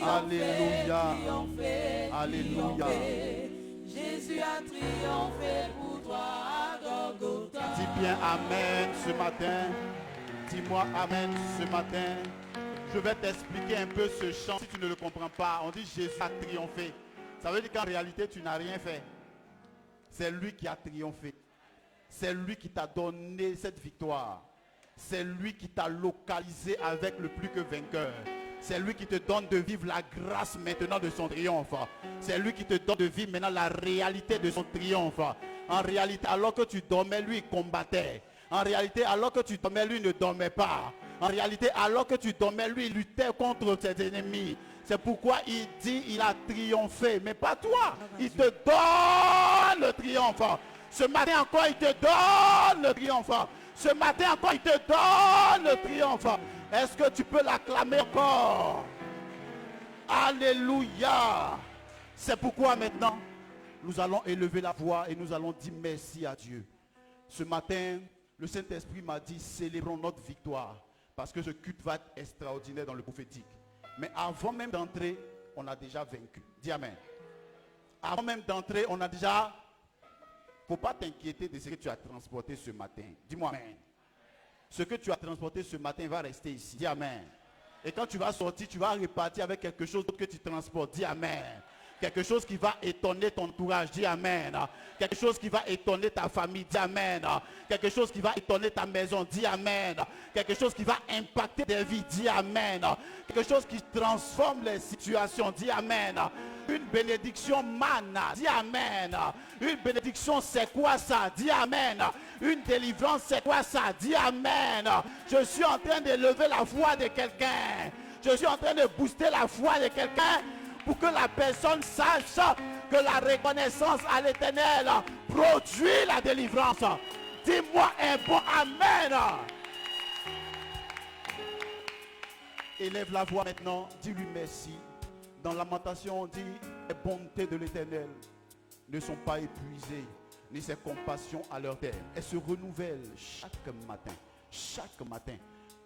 Alléluia. triomphé, Alléluia. Jésus a triomphé pour toi à Golgotha. Dis bien Amen ce matin. Dis-moi Amen ce matin. Je vais t'expliquer un peu ce chant si tu ne le comprends pas. On dit Jésus a triomphé. Ça veut dire qu'en réalité tu n'as rien fait. C'est lui qui a triomphé. C'est lui qui t'a donné cette victoire. C'est lui qui t'a localisé avec le plus que vainqueur. C'est lui qui te donne de vivre la grâce maintenant de son triomphe. C'est lui qui te donne de vivre maintenant la réalité de son triomphe. En réalité, alors que tu dormais, lui combattait. En réalité, alors que tu dormais, lui ne dormait pas. En réalité, alors que tu dormais, lui luttait contre ses ennemis. C'est pourquoi il dit il a triomphé. Mais pas toi. Il te donne le triomphe. Ce matin encore, il te donne le triomphe. Ce matin encore, il te donne le triomphe. Est-ce que tu peux l'acclamer encore? Alléluia. C'est pourquoi maintenant, nous allons élever la voix et nous allons dire merci à Dieu. Ce matin, le Saint-Esprit m'a dit, célébrons notre victoire. Parce que ce culte va être extraordinaire dans le prophétique. Mais avant même d'entrer, on a déjà vaincu. Dis Amen. Avant même d'entrer, on a déjà... Il ne faut pas t'inquiéter de ce que tu as transporté ce matin. Dis-moi Amen. Ce que tu as transporté ce matin va rester ici. Dis Amen. Et quand tu vas sortir, tu vas repartir avec quelque chose d'autre que tu transportes. Dis Amen. Quelque chose qui va étonner ton entourage. Dis Amen. Quelque chose qui va étonner ta famille. Dis Amen. Quelque chose qui va étonner ta maison. Dis Amen. Quelque chose qui va impacter des vies. Dis Amen. Quelque chose qui transforme les situations. Dis Amen. Une bénédiction mana. Dis Amen. Une bénédiction, c'est quoi ça? Dis Amen. Une délivrance, c'est quoi ça? Dis Amen. Je suis en train d'élever la foi de quelqu'un. Je suis en train de booster la foi de quelqu'un pour que la personne sache que la reconnaissance à l'Éternel produit la délivrance. Dis-moi un bon Amen. Élève la voix maintenant. Dis-lui merci. Dans Lamentation, on dit les bontés de l'Éternel ne sont pas épuisées, ni ses compassions à leur terme. Elles se renouvellent chaque matin. Chaque matin.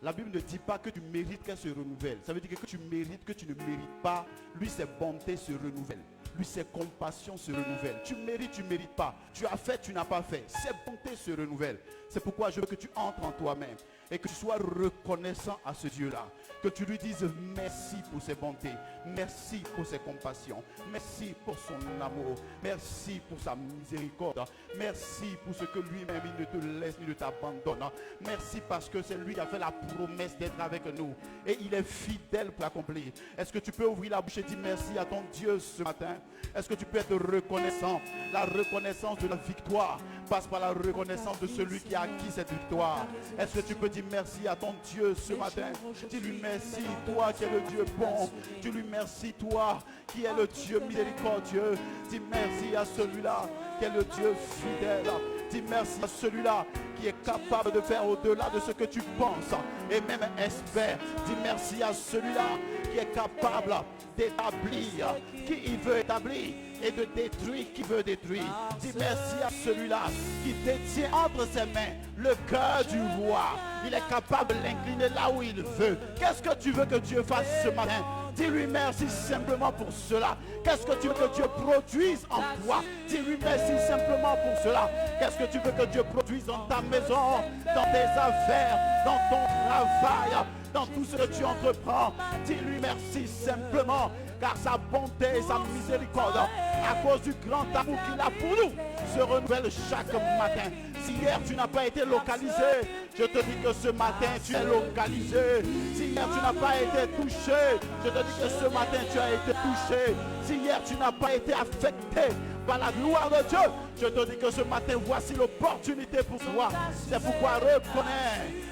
La Bible ne dit pas que tu mérites qu'elle se renouvelle. Ça veut dire que tu mérites, que tu ne mérites pas. Lui, ses bontés se renouvellent. Lui, ses compassions se renouvellent. Tu mérites, tu ne mérites pas. Tu as fait, tu n'as pas fait. Ses bontés se renouvellent. C'est pourquoi je veux que tu entres en toi-même et que tu sois reconnaissant à ce Dieu-là. Que tu lui dises merci pour ses bontés, merci pour ses compassions, merci pour son amour, merci pour sa miséricorde, merci pour ce que lui-même il ne te laisse ni ne t'abandonne. Merci parce que c'est lui qui a fait la promesse d'être avec nous et il est fidèle pour l'accomplir. Est-ce que tu peux ouvrir la bouche et dire merci à ton Dieu ce matin? Est-ce que tu peux être reconnaissant? La reconnaissance de la victoire passe par la reconnaissance de celui qui a acquis cette victoire. Est-ce que tu peux dire merci à ton Dieu ce matin? Dis-lui merci, toi qui es le Dieu bon. Dis-lui merci, toi qui es le Dieu miséricordieux. Dis merci à celui-là qui est le Dieu fidèle. Dis merci à celui-là qui est capable de faire au-delà de ce que tu penses et même espère. Dis merci à celui-là qui est capable d'établir qui il veut établir et de détruire qui veut détruire. Dis merci à celui-là qui détient entre ses mains le cœur du roi. Il est capable de l'incliner là où il veut. Qu'est-ce que tu veux que Dieu fasse ce matin? Dis-lui merci simplement pour cela. Qu'est-ce que tu veux que Dieu produise en toi? Dis-lui merci simplement pour cela. Qu'est-ce que tu veux que Dieu produise dans ta maison, dans tes affaires, dans ton travail, dans tout ce que tu entreprends? Dis-lui merci simplement, car sa bonté et sa miséricorde, à cause du grand amour qu'il a pour nous, se renouvelle chaque matin. Si hier tu n'as pas été localisé, je te dis que ce matin tu es localisé. Si hier tu n'as pas été touché, je te dis que ce matin tu as été touché. Si hier tu n'as pas été affecté par la gloire de Dieu, je te dis que ce matin voici l'opportunité pour toi. C'est pourquoi reconnais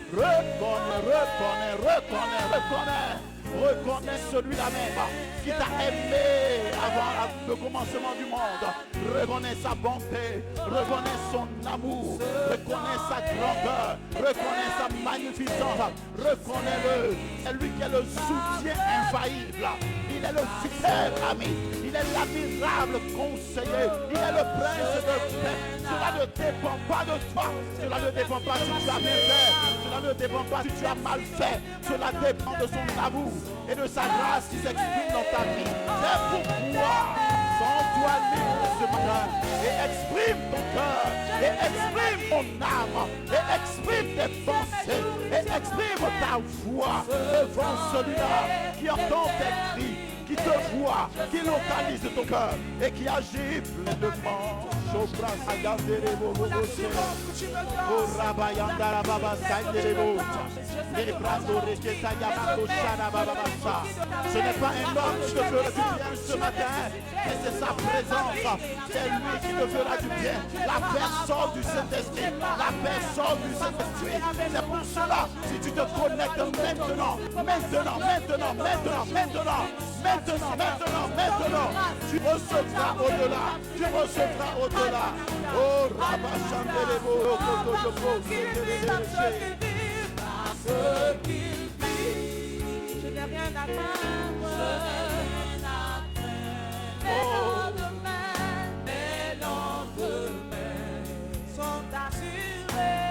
Reconnais celui-là même qui t'a aimé avant le commencement du monde. Reconnais sa bonté, reconnais son amour, reconnais sa grandeur, reconnais sa magnificence. Reconnais-le. C'est lui qui est le soutien infaillible. Il est le fidèle ami. Il est l'admirable conseiller. Il est le prince de paix. Cela ne dépend pas de toi. Cela ne dépend pas si tu as bien fait. Cela ne dépend pas si tu as mal fait. Cela dépend de son amour et de sa grâce qui s'exprime dans ta vie. C'est pourquoi, sens-toi libre ce matin et exprime ton cœur, et exprime ton âme, et exprime tes pensées, et exprime ta voix devant celui-là qui entend tes cris, qui te voit, qui localise ton cœur et qui agit pleinement. Ce n'est pas un homme qui te fera du bien ce matin, mais c'est sa présence. C'est lui qui te fera du bien. La personne du Saint-Esprit. La personne du Saint-Esprit. C'est pour cela, si tu te connectes maintenant, tu recevras au-delà. Tu recevras au-delà. Oh, Rabachandelebo, je n'ai rien à craindre. Mes lendemains sont assurés.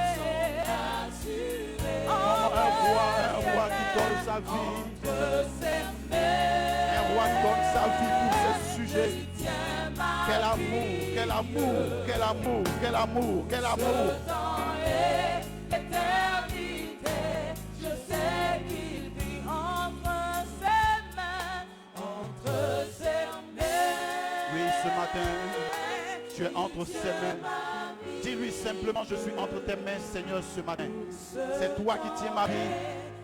Un roi qui donne sa vie. Un roi qui donne sa vie pour ses sujets. Quel amour, quel amour, quel amour, quel amour, quel amour. Je sais qu'il vit entre ses mains, Oui, ce matin, tu es entre ses mains. Dis-lui simplement, je suis entre tes mains, Seigneur, ce matin. C'est toi qui tiens ma vie.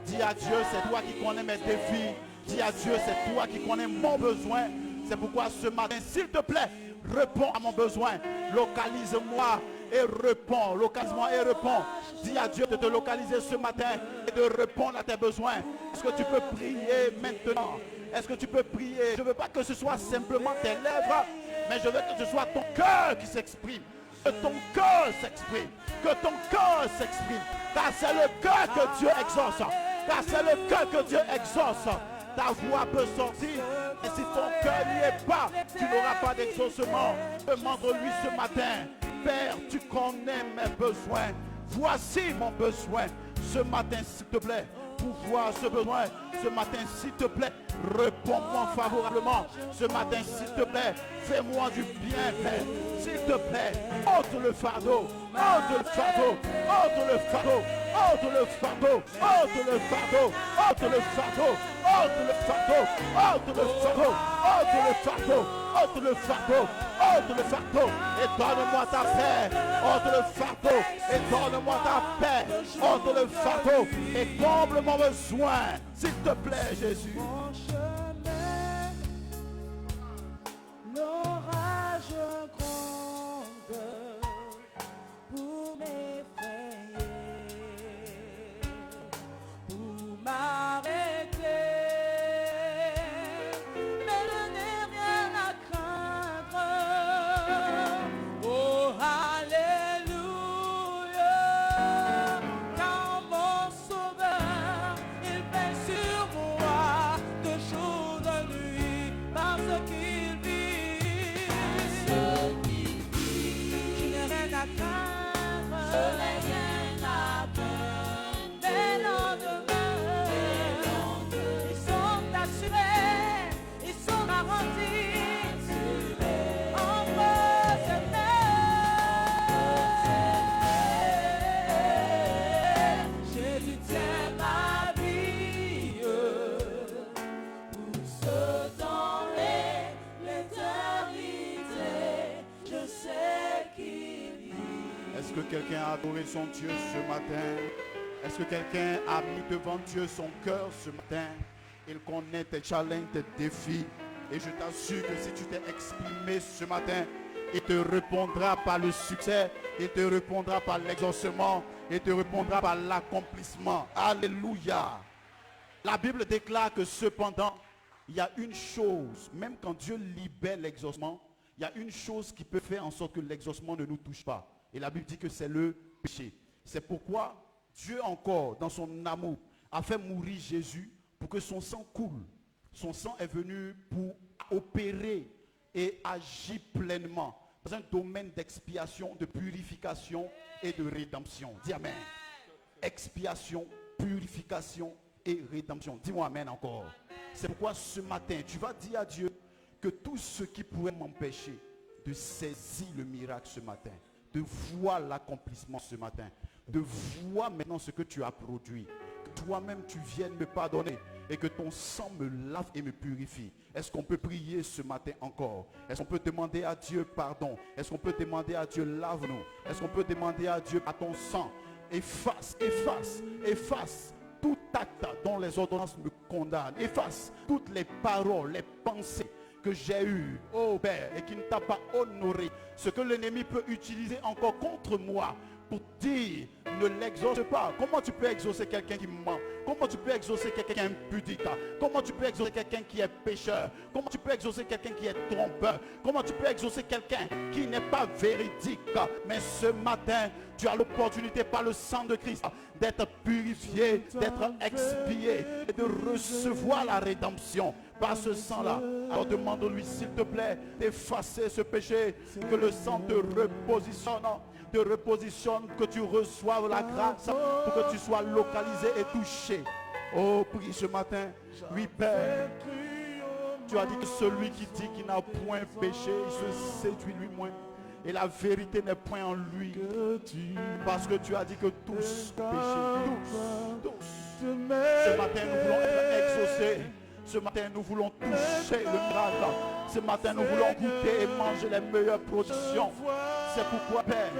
Dis à Dieu, c'est toi qui connais mes défis. Dis à Dieu, c'est toi qui connais mon besoin. C'est pourquoi ce matin, s'il te plaît, réponds à mon besoin. Localise-moi et réponds. Localise-moi et réponds. Dis à Dieu de te localiser ce matin et de répondre à tes besoins. Est-ce que tu peux prier maintenant? Est-ce que tu peux prier? Je ne veux pas que ce soit simplement tes lèvres, mais je veux que ce soit ton cœur qui s'exprime. Que ton cœur s'exprime. Que ton cœur s'exprime. Car c'est le cœur que Dieu exauce. Car c'est le cœur que Dieu exauce. Ta voix peut sortir. Et si ton cœur n'y est pas, tu n'auras pas d'exaucement. Demande-lui ce matin. Père, tu connais mes besoins. Voici mon besoin. Ce matin, s'il te plaît, pour voir ce besoin. Ce matin, s'il te plaît, réponds-moi favorablement. Ce matin, s'il te plaît, fais-moi du bien, Père. S'il te plaît, ôte le fardeau, ôte le fardeau, ôte le fardeau, ôte le fardeau, ôte le fardeau, ôte le fardeau, ôte le fardeau, ôte le fardeau, ôte le fardeau, ôte le fardeau, ôte le fardeau, et donne-moi ta paix. Ôte le fardeau, et donne-moi ta paix. Ôte le fardeau, et comble mon besoin. S'il te plaît, Jésus. mon chemin, l'orage gronde pour m'effrayer, pour m'arrêter, mais je n'ai rien à craindre. Oh, alléluia, car mon sauveur, il veille sur moi de jour, de nuit, parce qu'il vit. Je n'ai rien à craindre. Mes lendemains, ils sont assurés, ils sont garantis. Entre ses mains, Jésus tient ma vie pour ce temps et l'éternité. Je sais qu'il vit. Est-ce que quelqu'un a adoré son Dieu ce matin? Est-ce que quelqu'un a mis devant Dieu son cœur ce matin? Il connaît tes challenges, tes défis. Et je t'assure que si tu t'es exprimé ce matin, il te répondra par le succès, il te répondra par l'exaucement, il te répondra par l'accomplissement. Alléluia. La Bible déclare que cependant, il y a une chose, même quand Dieu libère l'exaucement, il y a une chose qui peut faire en sorte que l'exaucement ne nous touche pas. Et la Bible dit que c'est le péché. C'est pourquoi Dieu encore, dans son amour, a fait mourir Jésus pour que son sang coule Son sang est venu pour opérer et agir pleinement dans un domaine d'expiation, de purification et de rédemption. Dis amen. Expiation, purification et rédemption. Dis-moi amen encore. C'est pourquoi ce matin, tu vas dire à Dieu que tout ce qui pourrait m'empêcher de saisir le miracle ce matin, de voir l'accomplissement ce matin, de voir maintenant ce que tu as produit, que toi-même tu viennes me pardonner et que ton sang me lave et me purifie. Est-ce qu'on peut prier ce matin encore? Est-ce qu'on peut demander à Dieu pardon? Est-ce qu'on peut demander à Dieu lave-nous? Est-ce qu'on peut demander à Dieu à ton sang? Efface, efface, efface tout acte dont les ordonnances me condamnent. Efface toutes les paroles, les pensées que j'ai eues, oh Père, et qui ne t'a pas honoré. Ce que l'ennemi peut utiliser encore contre moi pour dire, ne l'exauce pas. Comment tu peux exaucer quelqu'un qui ment? Comment tu peux exaucer quelqu'un qui est impudique? Comment tu peux exaucer quelqu'un qui est pécheur? Comment tu peux exaucer quelqu'un qui est trompeur? Comment tu peux exaucer quelqu'un qui n'est pas véridique? Mais ce matin, tu as l'opportunité par le sang de Christ d'être purifié, d'être expié et de recevoir la rédemption par ce sang-là. Alors demande-lui s'il te plaît d'effacer ce péché, que le sang te repositionne, que tu reçoives la grâce pour que tu sois localisé et touché. Oh, prie ce matin. Oui, Père. Tu as dit que celui qui dit qu'il n'a point péché, il se séduit lui-même. Et la vérité n'est point en lui. Parce que tu as dit que tous péchent. Tous. Ce matin, nous voulons être exaucés. Ce matin, nous voulons toucher le miracle. Ce matin, nous voulons goûter et manger les meilleures productions. C'est pourquoi, Père,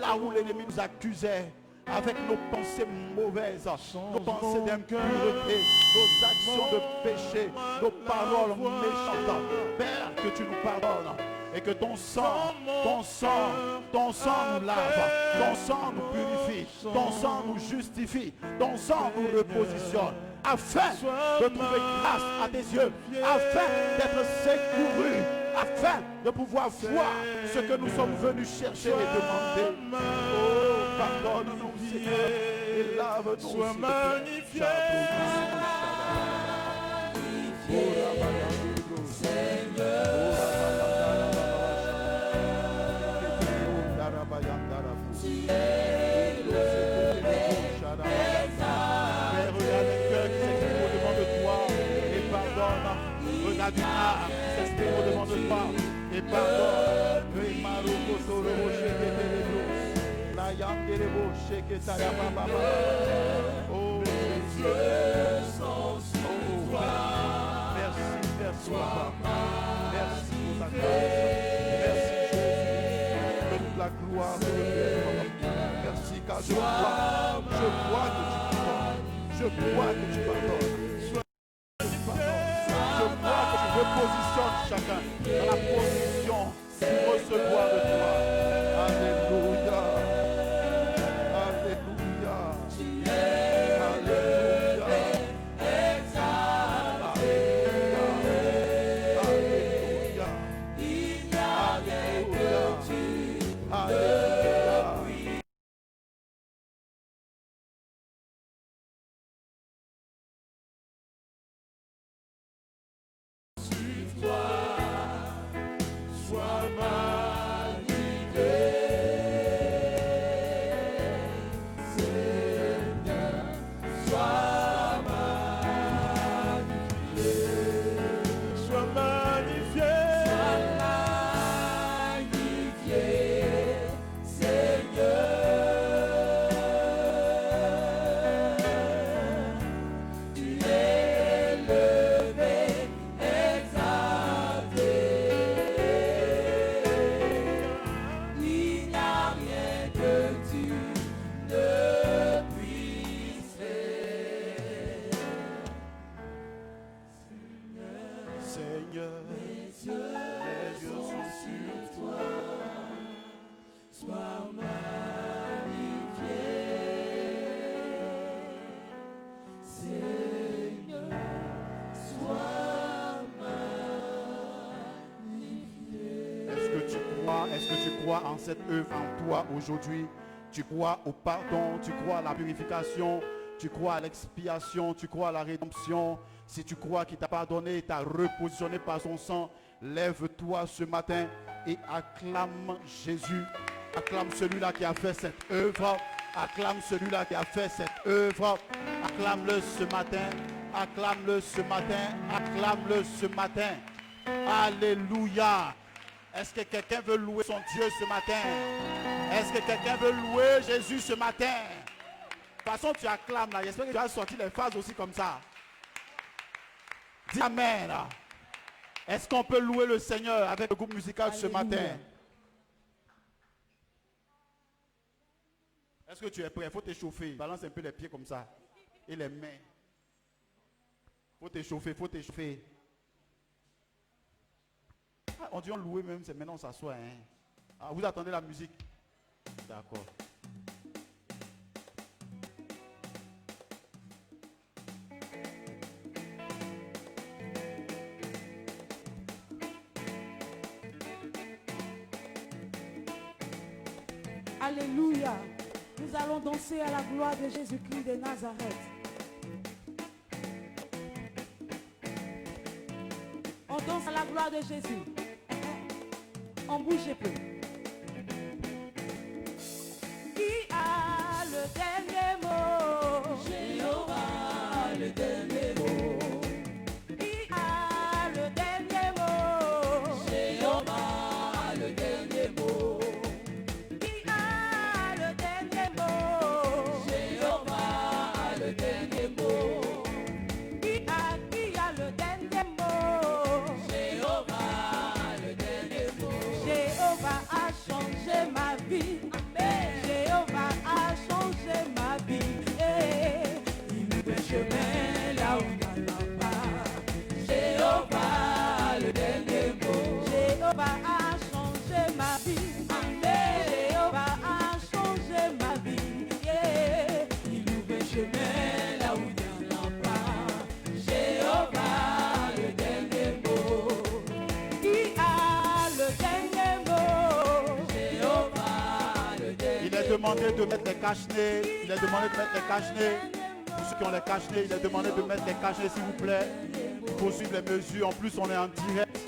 là où l'ennemi nous accusait, avec nos pensées mauvaises, nos pensées d'impureté, nos actions de péché, nos paroles méchantes, Père, que tu nous pardonnes. Et que ton sang nous lave, ton sang nous purifie, ton sang nous justifie, ton sang nous repositionne, afin de trouver grâce à tes yeux, afin d'être secourus, afin de pouvoir voir ce que nous sommes venus chercher et demander. Oh, pardonne-nous, Seigneur, et lave-nous, sois magnifié, Seigneur. Regarde une âme qui s'exprime au-devant de toi et pardonne. Oh merci papa. Merci pour ta grâce. Merci Jésus. De toute la gloire de Dieu. Merci car je crois que tu pardonnes. Je crois que tu pardonnes. Repositionne chacun dans la position pour recevoir de toi. Alléluia. Alléluia. Alléluia. Alléluia. Alléluia. Alléluia. Est-ce que tu crois en cette œuvre en toi aujourd'hui? Tu crois au pardon, tu crois à la purification, tu crois à l'expiation, tu crois à la rédemption, si tu crois qu'il t'a pardonné, il t'a repositionné par son sang, lève-toi ce matin et acclame Jésus. Acclame celui-là qui a fait cette œuvre. Acclame celui-là qui a fait cette œuvre. Acclame-le ce matin. Acclame-le ce matin. Acclame-le ce matin. Alléluia. Est-ce que quelqu'un veut louer son Dieu ce matin? Est-ce que quelqu'un veut louer Jésus ce matin? De toute façon, tu acclames là. J'espère que tu as sorti les phases aussi comme ça. Dis Amen. Est-ce qu'on peut louer le Seigneur avec le groupe musical ce matin? Est-ce que tu es prêt? Il faut t'échauffer. Balance un peu les pieds comme ça. Et les mains. Il faut t'échauffer, il faut t'échauffer. Ah, on dit on louer même, c'est maintenant on s'assoit. Hein? Ah, vous attendez la musique? D'accord. Alléluia. Nous allons danser à la gloire de Jésus-Christ de Nazareth. On danse à la gloire de Jésus. On bouge un peu. Qui a le dernier mot? Jéhovah, le dernier mot. Qui a le dernier mot? Jéhovah, le dernier mot. Qui a le dernier mot? Jéhovah, le dernier mot. Qui a le dernier mot? Jéhovah, le dernier mot. Jéhovah a changé ma vie. Amen. Jéhovah a changé ma vie. Il ouvre un chemin là où il n'y en a pas. Jéhovah, le dernier mot. Jéhovah a changé ma vie. Amen. Jéhovah a changé ma vie. Il ouvre un chemin là où il n'y en a pas. Jéhovah, le dernier mot. Qui a le dernier mot? Jéhovah, le dernier mot. Il est demandé de mettre les cache-nez. Il est demandé de mettre les cache-nez. Pour ceux qui ont les cache-nez, il est demandé de mettre les cache-nez s'il vous plaît. Il faut suivre les mesures. En plus, on est en direct.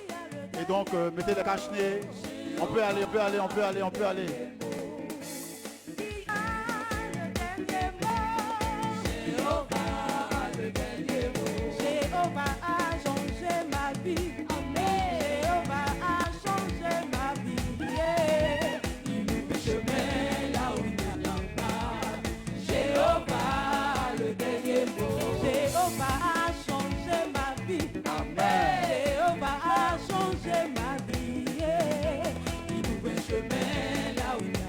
Et donc, mettez les cache-nez. On peut aller, on peut aller, on peut aller, on peut aller. Qui a le dernier mot? Jéhovah, le dernier mot. Jéhovah a changé ma vie. Amen. Jéhovah a changé ma vie. Il ouvre le chemin là où il n'y en a pas. Jéhovah, le dernier mot. Jéhovah a changé ma vie. Amen. Jéhovah a changé ma vie. Il ouvre un chemin là où il n'y en a pas.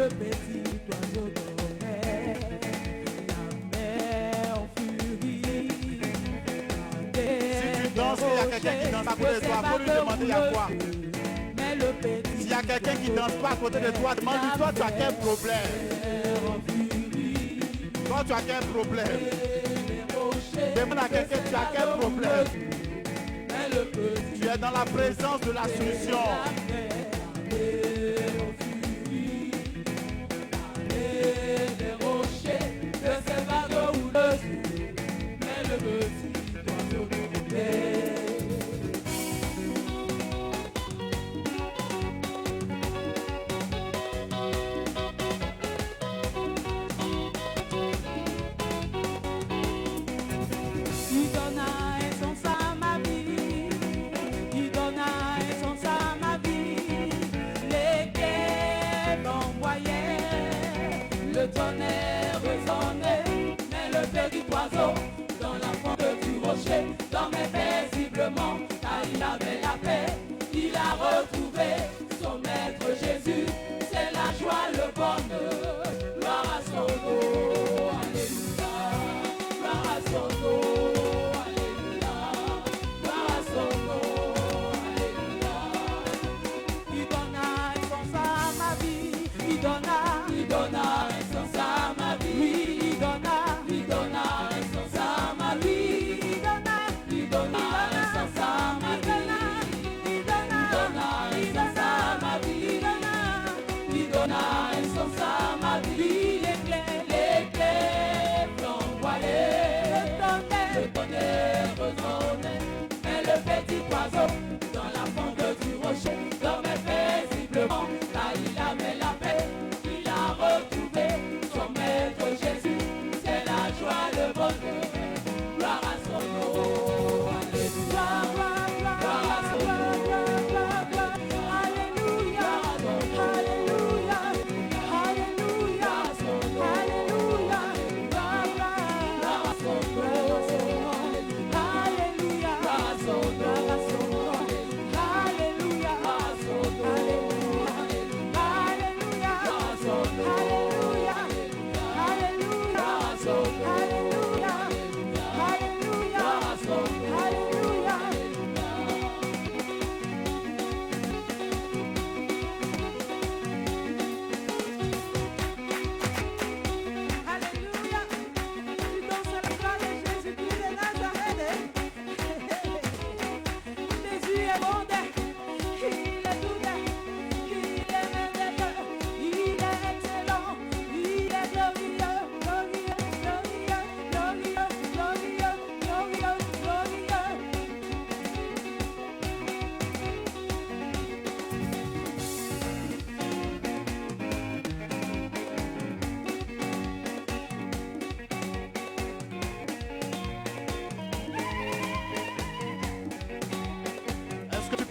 le petit oiseau dormait. La mer en furie. Si tu danses, il y a quelqu'un qui danse à côté de toi, faut lui demander il y a quoi. Mais le petit S'il y a quelqu'un qui danse pas à côté de toi, demande-lui, toi tu as quel problème? Toi tu as quel problème? Demande à quelqu'un, tu as quel problème? Tu es dans la présence de la solution. Il donne un sens à ma vie, il donne un sens à ma vie. Les glaives envoyaient, le tonnerre résonnait, mais le petit oiseau dans la fente du rocher dormait paisiblement, car il avait la paix, il a retrouvé son maître Jésus, c'est la joie, le bonheur, gloire à son nom, alléluia, gloire à son nom. Il donna un sens à ma vie. Oui, il donna un sens à ma vie. Il donna un sens à ma vie. Il donna un sens à ma vie. Il donna un sens à ma vie. Les clés flamboyaient, le tonnerre résonnait, mais le petit oiseau dans la fente du rocher dormait paisiblement, car il avait la paix. Retrouver son maître Jésus, c'est la joie, le bonheur, gloire à son nom, alléluia, gloire à son nom, alléluia, alléluia, alléluia, alléluia, gloire à son nom, alléluia, gloire à son nom, alléluia, gloire à son nom.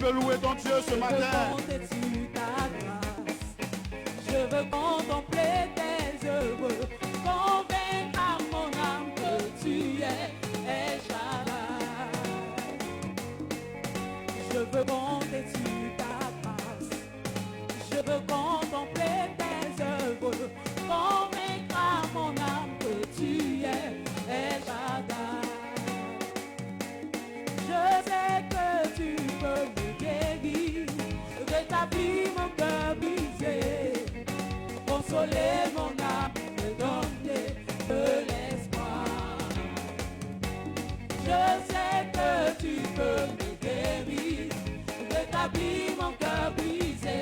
Louer ton Dieu ce matin. Je veux compter sur ta grâce. Je veux contempler tes œuvres, convaincre à mon âme que tu es El Shaddai. Je veux compter sur ta grâce. Je veux contempler tes œuvres, convaincre à mon âme que tu es El Shaddai. Je sais que tu peux me guérir, rétablir mon cœur brisé, consoler mon âme, me donner de l'espoir. Je sais que tu peux me guérir, rétablir mon cœur brisé,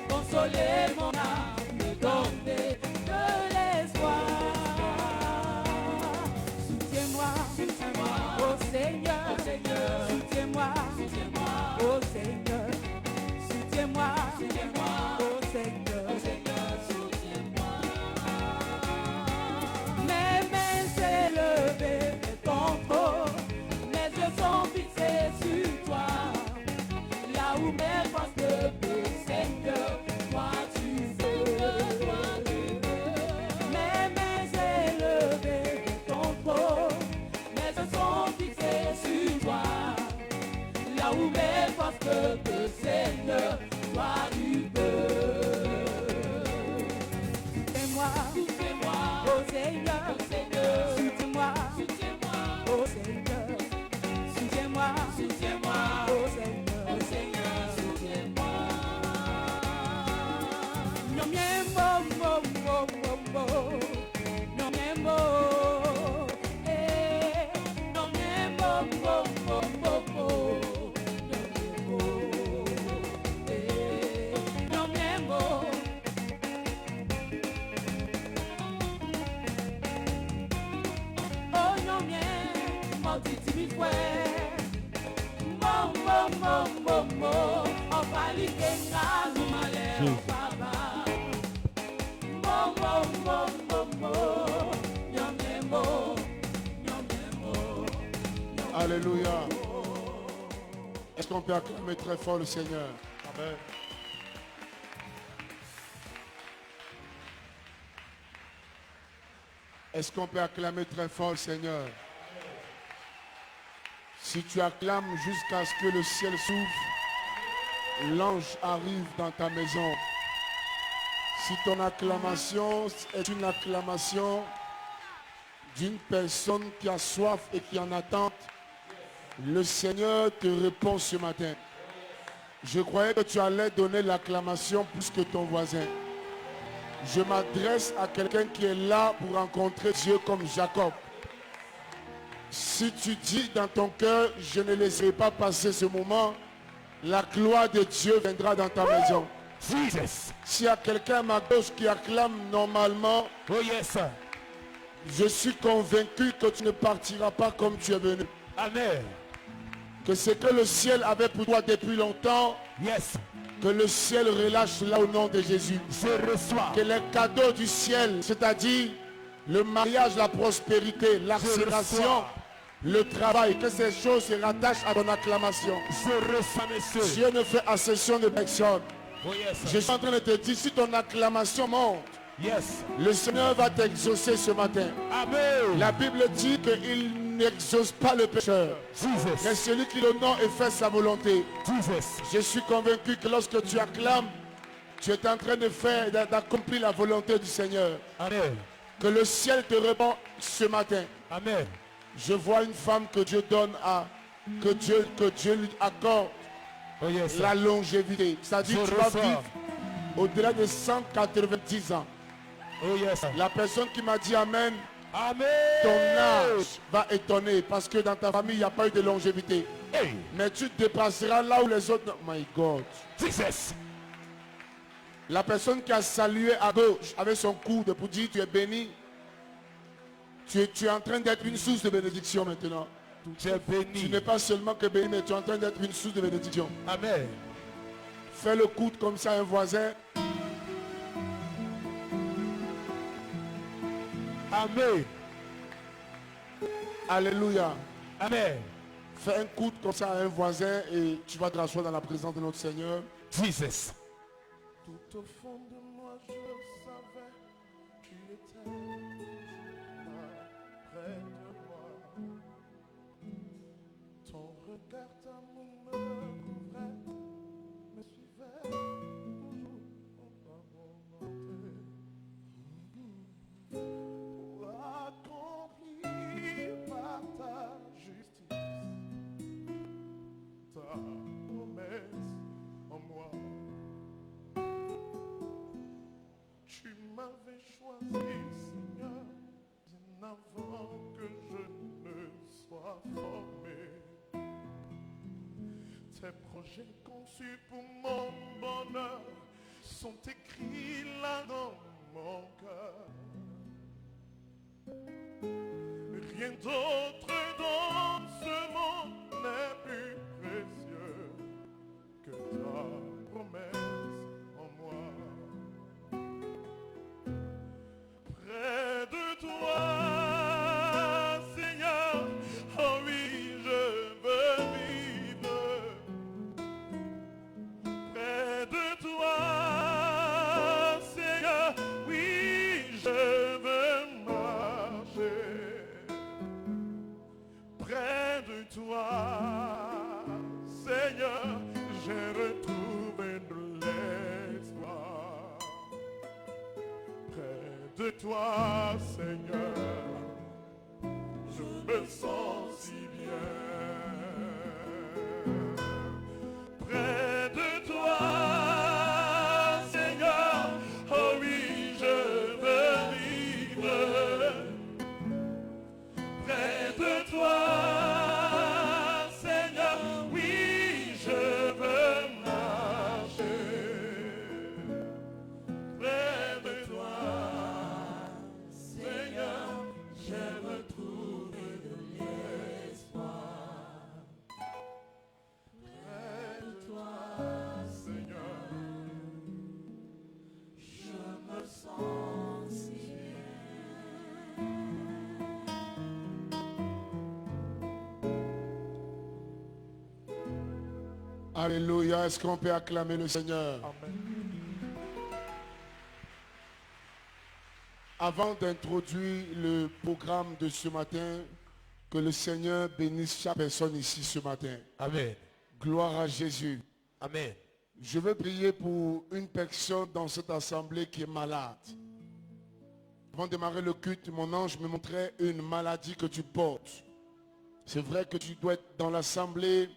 consoler mon âme, me donner de l'espoir. Soutiens-moi, oh Seigneur, soutiens-moi, oh Seigneur, soutiens-moi, oh Seigneur, soutiens-moi. Mes mains s'élevées contre, mes yeux sont fixés sur toi, là où mes forces de paix, Seigneur, toi tu Alléluia. Est-ce qu'on peut acclamer très fort le Seigneur? Amen. Est-ce qu'on peut acclamer très fort le Seigneur? Si tu acclames jusqu'à ce que le ciel s'ouvre, l'ange arrive dans ta maison. Si ton acclamation est une acclamation d'une personne qui a soif et qui en attend, le Seigneur te répond ce matin. Je croyais que tu allais donner l'acclamation plus que ton voisin. Je m'adresse à quelqu'un qui est là pour rencontrer Dieu comme Jacob. Si tu dis dans ton cœur, je ne laisserai pas passer ce moment, la gloire de Dieu viendra dans ta maison. Jesus. S'il y a quelqu'un à ma gauche qui acclame normalement, Oh yes. je suis convaincu que tu ne partiras pas comme tu es venu. Amen. Que ce que le ciel avait pour toi depuis longtemps, Yes. que le ciel relâche là au nom de Jésus. Je reçois. Que les cadeaux du ciel, c'est-à-dire le mariage, la prospérité, l'accélération, le travail, que ces choses se rattachent à ton acclamation. Je reçois, monsieur. Dieu ne fait accession de personne. Oh yes. Je suis en train de te dire, si ton acclamation monte, Yes. le Seigneur va t'exaucer ce matin. Amen. La Bible dit qu'il n'exauce pas le pécheur, mais Jesus. celui qui l'honore et fait sa volonté. Jesus. Je suis convaincu que lorsque tu acclames, tu es en train de faire, d'accomplir la volonté du Seigneur. Amen. Que le ciel te répond ce matin. Amen. Je vois une femme que Dieu donne à, que Dieu lui accorde Oh yes. la longévité. C'est-à-dire que Je tu vas reçois. vivre au-delà de 190 ans. Oh yes. La personne qui m'a dit Amen, Amen. ton âge va étonner parce que dans ta famille, il n'y a pas eu de longévité. Hey. Mais tu te dépasseras là où les autres... My God. Jesus. La personne qui a salué à gauche avec son coude pour dire tu es béni, tu es en train d'être une source de bénédiction maintenant. Tu es Tu béni. n'es pas seulement que béni, mais tu es en train d'être une source de bénédiction. Amen. Fais le coude comme ça à un voisin. Amen. Alléluia. Amen. Fais un coude comme ça à un voisin et tu vas te rasseoir dans la présence de notre Seigneur. Jesus. Tout au fond de moi, je savais qu'il était près de moi. Ton regard d'amour me couvrait, me suivait toujours dans ta volonté. Pour accomplir par ta justice, ta promesse en moi. Tu m'avais choisi, Seigneur, bien avant que je ne sois formé. Tes projets conçus pour mon bonheur sont écrits là dans mon cœur. Rien d'autre dans ce monde n'est plus précieux que ta promesse en moi. Près de toi, Seigneur, oh oui, je veux vivre. Près de toi, Seigneur, oui, je veux marcher. Près de toi, Seigneur, j'ai retrouvé de l'espoir. Près de toi, Seigneur, je me sens si bien. Près de toi, Seigneur, oh oui, je veux vivre. Près de toi, Seigneur, oui, je veux marcher. Près de toi, Seigneur, j'ai retrouvé de l'espoir. Alléluia. Est-ce qu'on peut acclamer le Seigneur? Avant d'introduire le programme de ce matin, que le Seigneur bénisse chaque personne ici ce matin. Amen. Gloire à Jésus. Amen. Je veux prier pour une personne dans cette assemblée qui est malade. Avant de démarrer le culte, mon ange me montrait une maladie que tu portes. C'est vrai que tu dois être dans l'assemblée,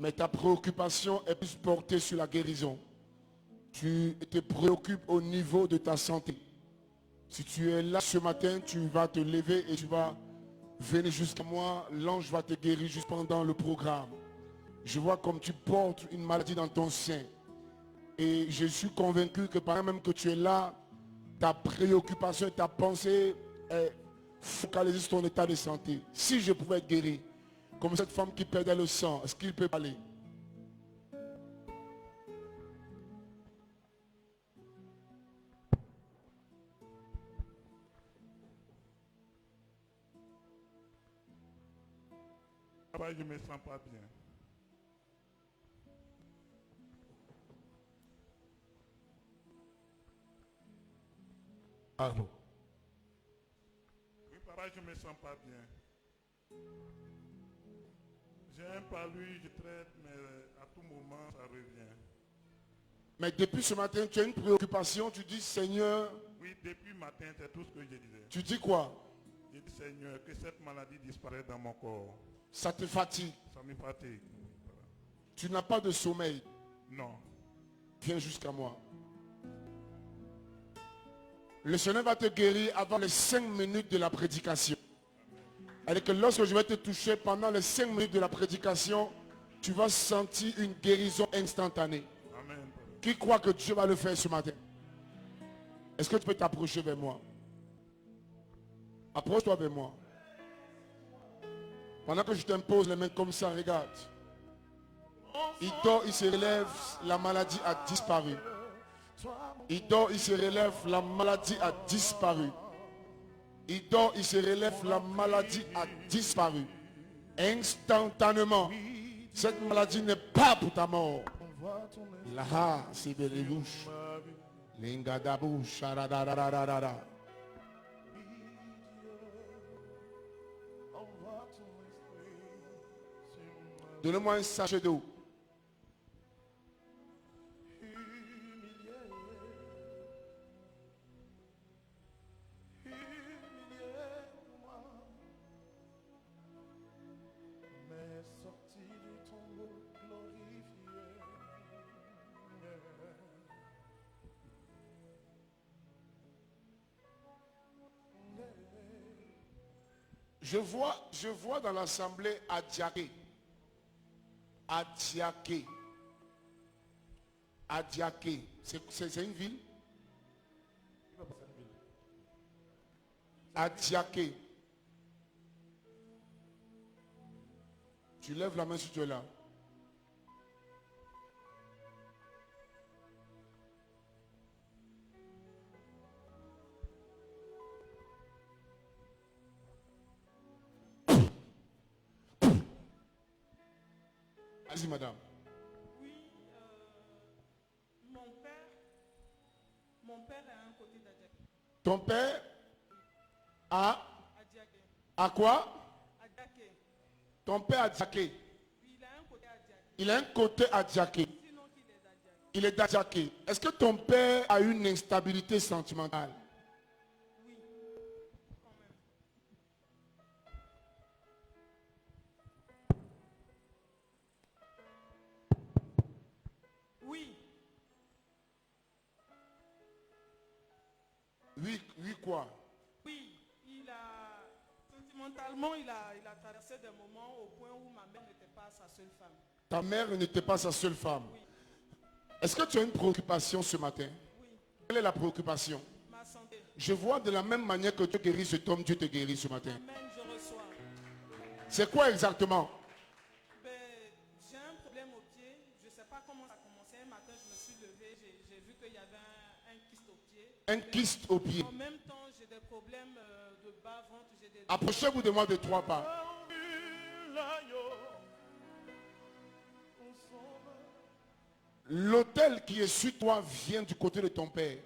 mais ta préoccupation est plus portée sur la guérison. Tu te préoccupes au niveau de ta santé. Si tu es là ce matin, tu vas te lever et tu vas venir jusqu'à moi. L'ange va te guérir juste pendant le programme. Je vois comme tu portes une maladie dans ton sein. Et je suis convaincu que pendant même que tu es là, ta préoccupation, ta pensée est focalisée sur ton état de santé. Si je pouvais être guéri, comme cette femme qui perdait le sang, est-ce qu'il peut parler? Papa, je ne me sens pas bien. Allô. Oui, papa, je ne me sens pas bien. J'ai un palu, je traite, mais à tout moment, ça revient. Mais depuis ce matin, tu as une préoccupation, tu dis Seigneur, Oui, depuis le matin, c'est tout ce que je disais. tu dis quoi? Je dis Seigneur, que cette maladie disparaisse dans mon corps. Ça te fatigue, Ça me fatigue. Voilà. tu n'as pas de sommeil. Non. Viens jusqu'à moi. Le Seigneur va te guérir avant les 5 minutes de la prédication. C'est-à-dire que lorsque je vais te toucher pendant les 5 minutes de la prédication, tu vas sentir une guérison instantanée. Amen. Papa. Qui croit que Dieu va le faire ce matin? Est-ce que tu peux t'approcher vers moi? Approche-toi vers moi. Pendant que je t'impose les mains comme ça, regarde. Il dort, il se relève, la maladie a disparu. Il dort, il se relève, la maladie a disparu. Il dort, il se relève, la maladie a disparu. Instantanément, cette maladie n'est pas pour ta mort. Là, c'est de l'élouche. L'ingadabou, charadadadadada. Donnez-moi un sachet d'eau. Je vois dans l'assemblée Adiaké. Adiaké. Adiaké. C'est une ville? Adiaké. Tu lèves la main si tu es là. Vas-y, madame. Oui, mon père est à un côté d'Adiaké. Ton père a Adiaké. à quoi? Adiaké. Ton père a Diaké. Oui, il a un côté Adiaké. Il a un côté à Diaké. Sinon, qu'il est d'Adiaké. Il est d'Adiaké. Est-ce que ton père a une instabilité sentimentale? Oui, quand même. Oui, Oui, quoi? oui, sentimentalement, il a traversé des moments au point où ma mère n'était pas sa seule femme. Ta mère n'était pas sa seule femme. Oui, Est-ce que tu as une préoccupation ce matin? oui, Quelle est la préoccupation? ma santé. Je vois de la même manière que Dieu guérit cet homme, Dieu te guérit ce matin. Amen, je reçois. C'est quoi exactement? Ben, j'ai un problème au pied. Je ne sais pas comment ça a commencé. Un matin, je me suis levée, j'ai vu qu'il y avait un kyste au pied. Un kyste au pied. En même temps, j'ai des problèmes de bas-ventre. J'ai des... Approchez-vous de moi de 3 pas. L'autel qui est sur toi vient du côté de ton père.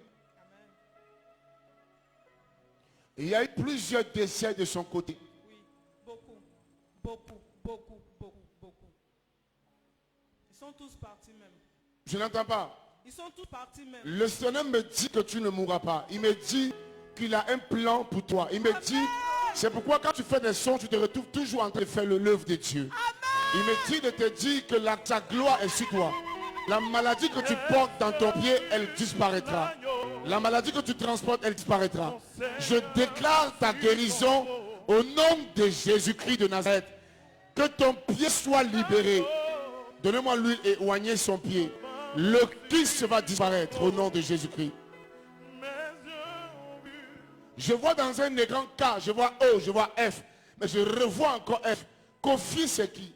Il y a eu plusieurs décès de son côté. Oui, beaucoup, beaucoup, beaucoup, beaucoup, beaucoup. Ils sont tous partis même. Je n'entends pas. Ils sont tous partis même. Le Seigneur me dit que tu ne mourras pas. Il me dit qu'il a un plan pour toi. Il me dit, c'est pourquoi quand tu fais des sons, tu te retrouves toujours en train de faire l'œuvre de Dieu. Il me dit de te dire que sa gloire est sur toi. La maladie que tu portes dans ton pied, elle disparaîtra. La maladie que tu transportes, elle disparaîtra. Je déclare ta guérison au nom de Jésus-Christ de Nazareth. Que ton pied soit libéré. Donnez-moi l'huile et oignez son pied. Le Christ va disparaître au nom de Jésus-Christ. Je vois dans un écran K, je vois O, je vois F. Mais je revois encore F. Kofi, c'est qui?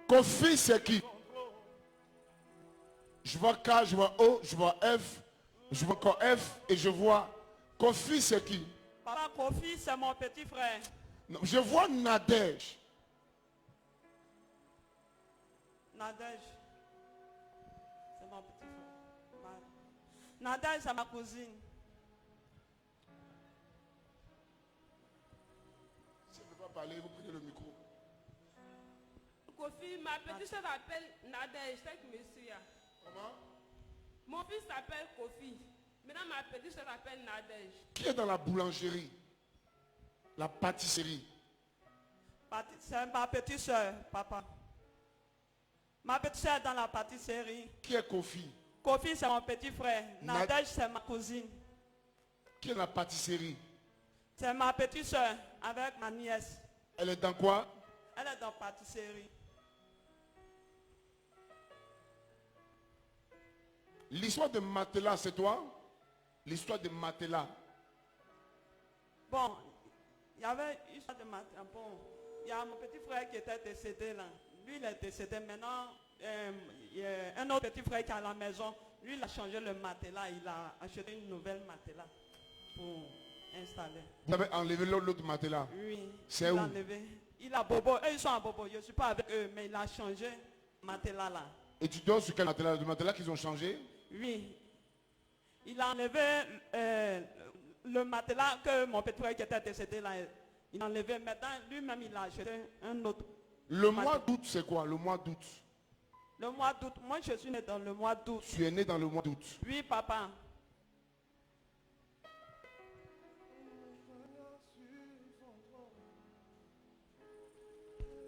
Kofi, c'est qui? Je vois K, je vois O, je vois F, je vois encore F et je vois Kofi, c'est qui? Papa Kofi, c'est mon petit frère. Non, je vois Nadège. Nadège, c'est mon petit frère. Nadège, c'est ma cousine. Si vous ne pouvez pas parler, vous prenez le micro. Kofi, ma petite soeur s'appelle Nadège, cette monsieur. Comment? Mon fils s'appelle Kofi. Maintenant, ma petite soeur s'appelle Nadège. Qui est dans la boulangerie? La pâtisserie? C'est ma petite soeur, papa. Ma petite soeur est dans la pâtisserie. Qui est Kofi? Kofi, c'est mon petit frère. Nadège, c'est ma cousine. Qui est la pâtisserie? C'est ma petite soeur avec ma nièce. Elle est dans quoi? Elle est dans la pâtisserie. L'histoire de Matela, c'est toi? L'histoire de Matela. Bon, il y avait une histoire de matin. Bon, il y a mon petit frère qui était décédé là. Lui, il est décédé. Maintenant, il y a un autre petit frère qui est à la maison. Lui, il a changé le matelas. Il a acheté une nouvelle matelas pour installer. Vous avez enlevé l'autre Matela? Oui. C'est il où? a enlevé. Il a Bobo. Eux, ils sont à Bobo. Je ne suis pas avec eux, mais il a changé le matelas là. Et tu dors sur quel Matela? Le Matela qu'ils ont changé? Oui. Il a enlevé le matelas que mon petit frère qui était décédé là. Il a enlevé. Maintenant, lui-même, il a acheté un autre. Le mois d'août, c'est quoi? Le mois d'août. Le mois d'août. Moi, je suis né dans le mois d'août. Tu es né dans le mois d'août. Oui, papa.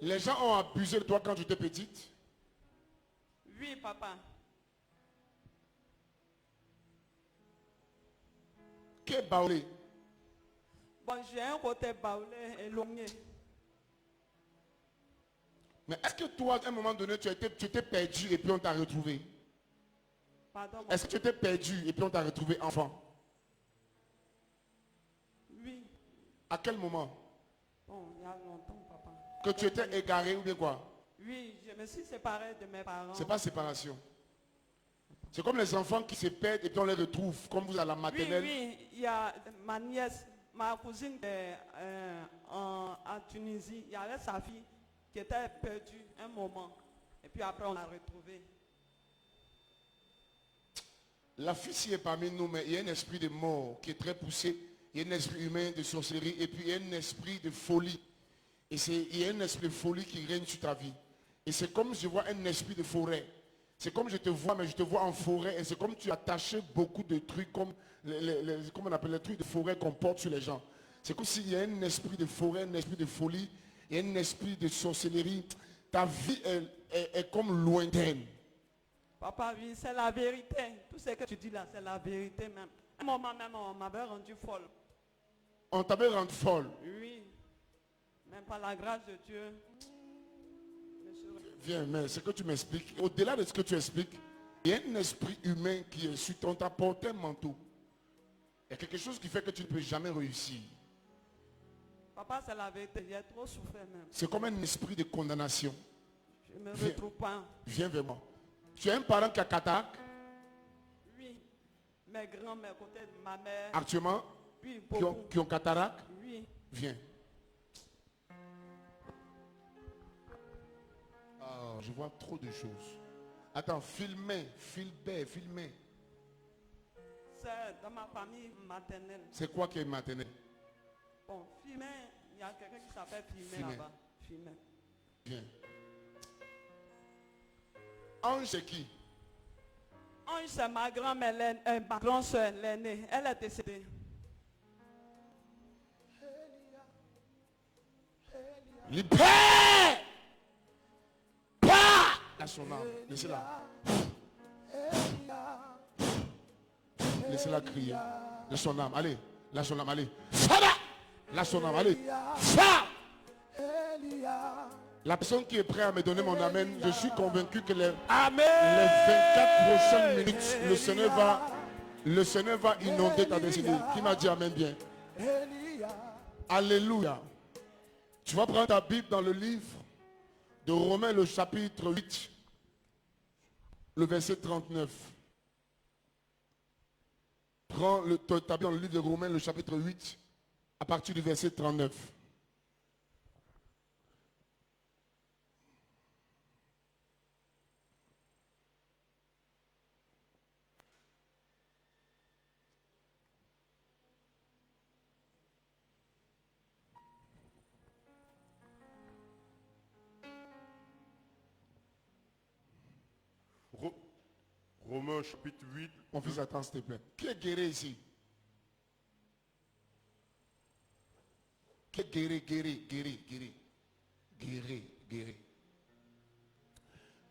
Les gens ont abusé de toi quand tu étais petite? Oui, papa. Qui est Baolé? Bon, j'ai un côté baoulé éloigné. Mais est-ce que toi, à un moment donné, tu étais perdu et puis on t'a retrouvé? Pardon. Est-ce que tu étais perdu et puis on t'a retrouvé enfant? Oui. À quel moment? Bon, il y a longtemps, papa. Que tu étais égaré ou bien quoi? Oui, je me suis séparé de mes parents. C'est pas séparation. C'est comme les enfants qui se perdent et puis on les retrouve, comme vous à la Oui, maternelle. oui. Il y a ma nièce, ma cousine en Tunisie. Il y avait sa fille qui était perdue un moment. Et puis après, on l'a retrouvée. La fille s'y est parmi nous, mais il y a un esprit de mort qui est très poussé. Il y a un esprit humain de sorcellerie et puis il y a un esprit de folie. Et il y a un esprit de folie qui règne sur ta vie. Et c'est comme je vois un esprit de forêt. C'est comme je te vois, mais je te vois en forêt. Et c'est comme tu as attaché beaucoup de trucs comme, comment on appelle les trucs de forêt qu'on porte sur les gens. C'est comme s'il y a un esprit de forêt, un esprit de folie, et un esprit de sorcellerie. Ta vie est comme lointaine. Papa, oui, c'est la vérité. Tout ce que tu dis là, c'est la vérité même. À un moment même, on m'avait rendu folle. On t'avait rendu folle. Oui. Même par la grâce de Dieu. Viens, mais ce que tu m'expliques, au-delà de ce que tu expliques, il y a un esprit humain qui est sur ton porté un manteau. Il y a quelque chose qui fait que tu ne peux jamais réussir. Papa, c'est la vérité. J'ai trop souffert même. C'est comme un esprit de condamnation. Je ne me Viens. retrouve pas. Viens vers moi. Tu as un parent qui a cataracte Oui. Mes grands-mères, côté de ma mère. actuellement, Oui, qui beaucoup. ont cataracte. Oui. Viens. Je vois trop de choses. Attends, filmez. C'est dans ma famille maternelle. C'est quoi qui est maternel? Bon, Fimet, il y a quelqu'un qui s'appelle Fimet Fimet. là-bas. Fimet. Bien. Ange, c'est qui? Ange, c'est ma grand-mère, ma grand-soeur, l'aînée. Elle est décédée. Libère! Pas! Là, son âme. Laissez-la. Laissez-la crier. Là, son âme. Allez. Là, son âme. Allez. Sada! Là, son âme. Allez. Ça! La personne qui est prête à me donner mon amen, je suis convaincu que les 24 prochaines minutes, le Seigneur va inonder ta destinée. Qui m'a dit amen bien? Alléluia. Tu vas prendre ta Bible dans le livre de Romains, le chapitre 8, le verset 39. Prends ta Bible dans le livre de Romains, le chapitre 8, à partir du verset 39. Romains chapitre 8. Mon fils, attends s'il te plaît. Qui est guéri ici? Qui est guéri? Guéri.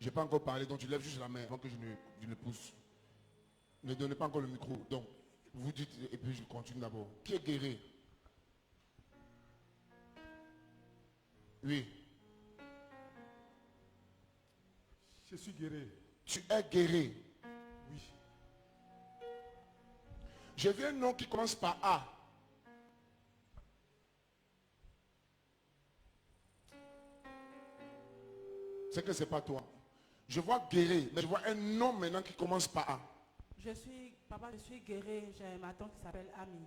Je n'ai pas encore parlé, donc tu lèves juste la main avant que je ne pousse. Ne donnez pas encore le micro. Donc, vous dites, et puis je continue d'abord. Qui est guéri? Oui. Je suis guéri. Tu es guéri. Oui. J'ai vu un nom qui commence par A. C'est que ce n'est pas toi. Je vois guéri, mais je vois un nom maintenant qui commence par A. Papa, je suis guéri. J'ai ma tante qui s'appelle Ami.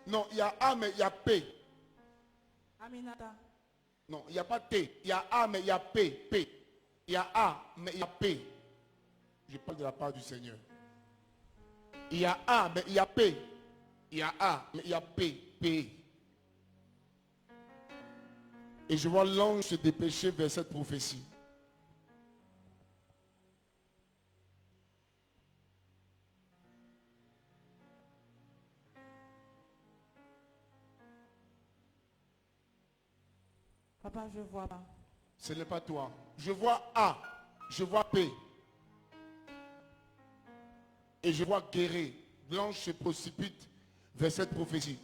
Non, il y a A, mais il y a P. Aminata. Non, il n'y a pas T. Il y a A, mais il y a P. P. Il y a A, mais il y a P. Je parle de la part du Seigneur. Il y a A, mais il y a P. Il y a A, mais il y a P. P. Et je vois l'ange se dépêcher vers cette prophétie. Papa, je vois pas. Ce n'est pas toi. Je vois A, je vois P. Et je vois guérir. L'ange se précipite vers cette prophétie.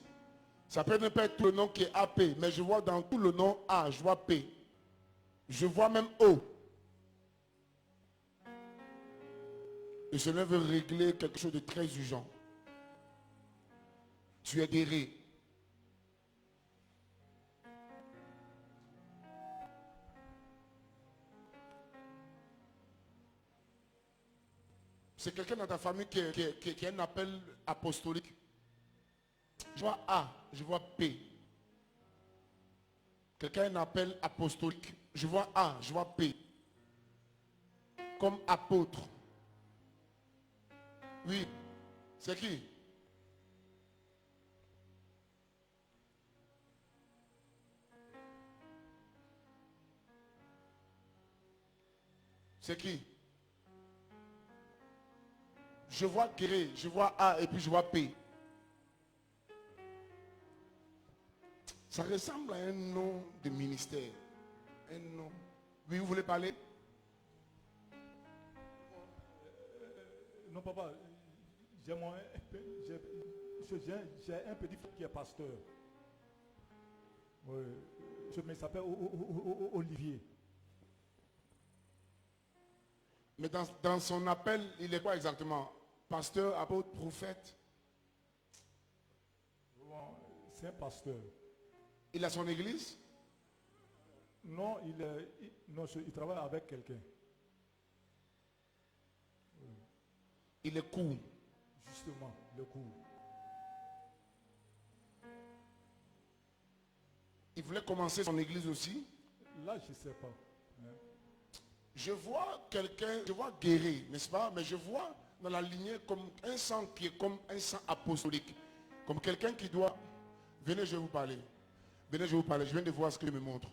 Ça peut ne pas être tout le nom qui est AP, mais je vois dans tout le nom A, je vois P. Je vois même O. Et cela veut régler quelque chose de très urgent. Tu es guéri. C'est quelqu'un dans ta famille qui a un appel apostolique. Je vois A, je vois P. Quelqu'un a un appel apostolique. Je vois A, je vois P. Comme apôtre. Oui. C'est qui? C'est qui? Je vois guérir, je vois A et puis je vois P. Ça ressemble à un nom de ministère. Un nom. Oui, vous voulez parler? Non, papa, j'ai un petit frère qui est pasteur. Oui, il s'appelle Olivier. Mais dans son appel, il est quoi exactement? Pasteur, apôtre, prophète? Bon, c'est un pasteur. Il a son église? Non, il travaille avec quelqu'un. Il est court. Justement, le cours. Il voulait commencer son église aussi? Là, je ne sais pas. Hein. Je vois quelqu'un, je vois guéri, n'est-ce pas? Mais je vois dans la lignée comme un sang qui est comme un sang apostolique. Comme quelqu'un qui doit... Venez, je vais vous parler. Venez, je vais vous parler. Je viens de voir ce qu'il me montre.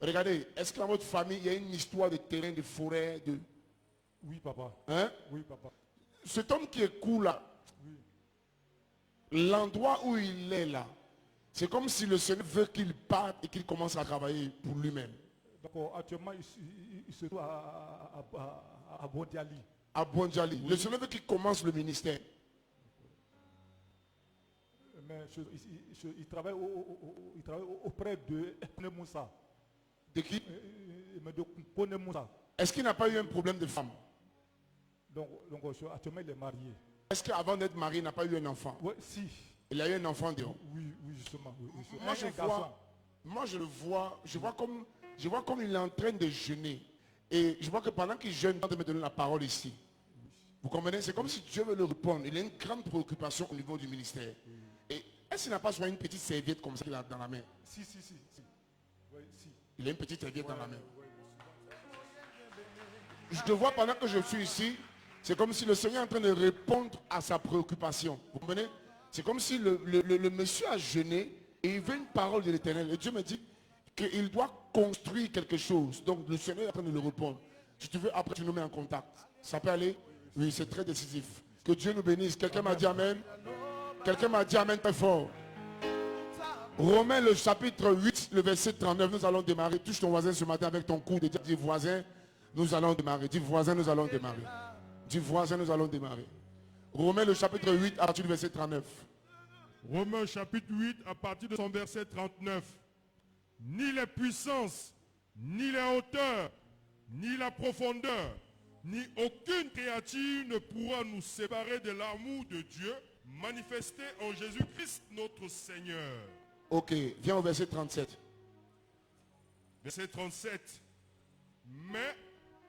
Regardez, est-ce que dans votre famille, il y a une histoire de terrain, de forêt, de... Oui, papa. Hein? Oui, papa. Cet homme qui est cool là, l'endroit où il est là, c'est comme si le Seigneur veut qu'il parte et qu'il commence à travailler pour lui-même. D'accord. Actuellement, il se trouve à Bondiali. À Bondiali. Le Seigneur veut qu'il commence le ministère. Mais il travaille auprès de Pone Moussa. De qui? Mais de Pone Moussa. Est-ce qu'il n'a pas eu un problème de femme? Donc actuellement, il est marié. Est-ce qu'avant d'être marié, il n'a pas eu un enfant? Oui, si. Il a eu un enfant dehors. Oui, justement. Oui, Moi, je le vois, je vois comme il est en train de jeûner. Et je vois que pendant qu'il jeûne, il va me donner la parole ici. Vous comprenez? C'est comme si Dieu veut le répondre. Il a une grande préoccupation au niveau du ministère. Et est-ce qu'il n'a pas souvent une petite serviette comme ça qu'il a dans la main? Si. Oui, si. Il a une petite serviette dans la main. Je te vois pendant que je suis ici. C'est comme si le Seigneur est en train de répondre à sa préoccupation. Vous comprenez? C'est comme si le monsieur a jeûné et il veut une parole de l'Éternel. Et Dieu me dit qu'il doit construire quelque chose. Donc le Seigneur est en train de le répondre. Si tu veux, après tu nous mets en contact. Ça peut aller? Oui, c'est très décisif. Que Dieu nous bénisse. Quelqu'un m'a dit amen. Quelqu'un m'a dit amen très fort. Romains le chapitre 8, le verset 39, nous allons démarrer. Touche ton voisin ce matin avec ton coude et dis voisin, nous allons démarrer. Dis voisin, nous allons démarrer. Dis voisin, nous allons démarrer. Romains le chapitre 8 à partir du verset 39. Romains chapitre 8 à partir de son verset 39. Ni les puissances, ni les hauteurs, ni la profondeur, ni aucune créature ne pourra nous séparer de l'amour de Dieu manifesté en Jésus-Christ notre Seigneur. Ok, viens au verset 37. Verset 37. Mais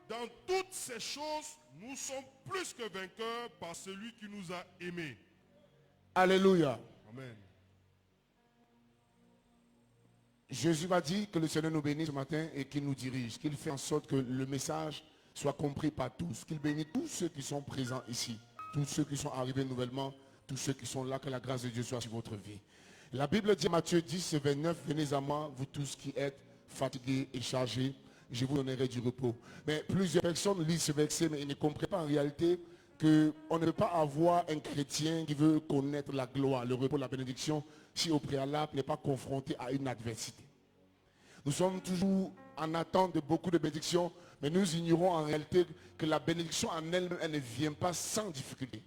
dans toutes ces choses, nous sommes plus que vainqueurs par celui qui nous a aimés. Alléluia. Amen. Jésus m'a dit que le Seigneur nous bénisse ce matin et qu'il nous dirige, qu'il fait en sorte que le message soit compris par tous, qu'il bénisse tous ceux qui sont présents ici, tous ceux qui sont arrivés nouvellement, tous ceux qui sont là, que la grâce de Dieu soit sur votre vie. La Bible dit, Matthieu 10, 29, venez à moi, vous tous qui êtes fatigués et chargés, je vous donnerai du repos. Mais plusieurs personnes lisent ce verset, mais ils ne comprennent pas en réalité qu'on ne peut pas avoir un chrétien qui veut connaître la gloire, le repos, la bénédiction, si au préalable n'est pas confronté à une adversité. Nous sommes toujours en attente de beaucoup de bénédictions, mais nous ignorons en réalité que la bénédiction en elle-même, elle ne vient pas sans difficulté.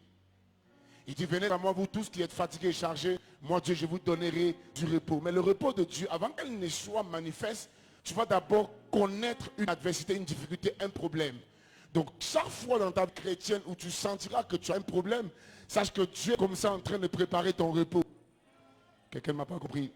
Il dit, venez à moi, vous tous qui êtes fatigués et chargés, moi Dieu, je vous donnerai du repos. Mais le repos de Dieu, avant qu'elle ne soit manifeste, tu vas d'abord connaître une adversité, une difficulté, un problème. Donc chaque fois dans ta vie chrétienne où tu sentiras que tu as un problème, sache que Dieu est comme ça en train de préparer ton repos. Quelqu'un ne m'a pas compris.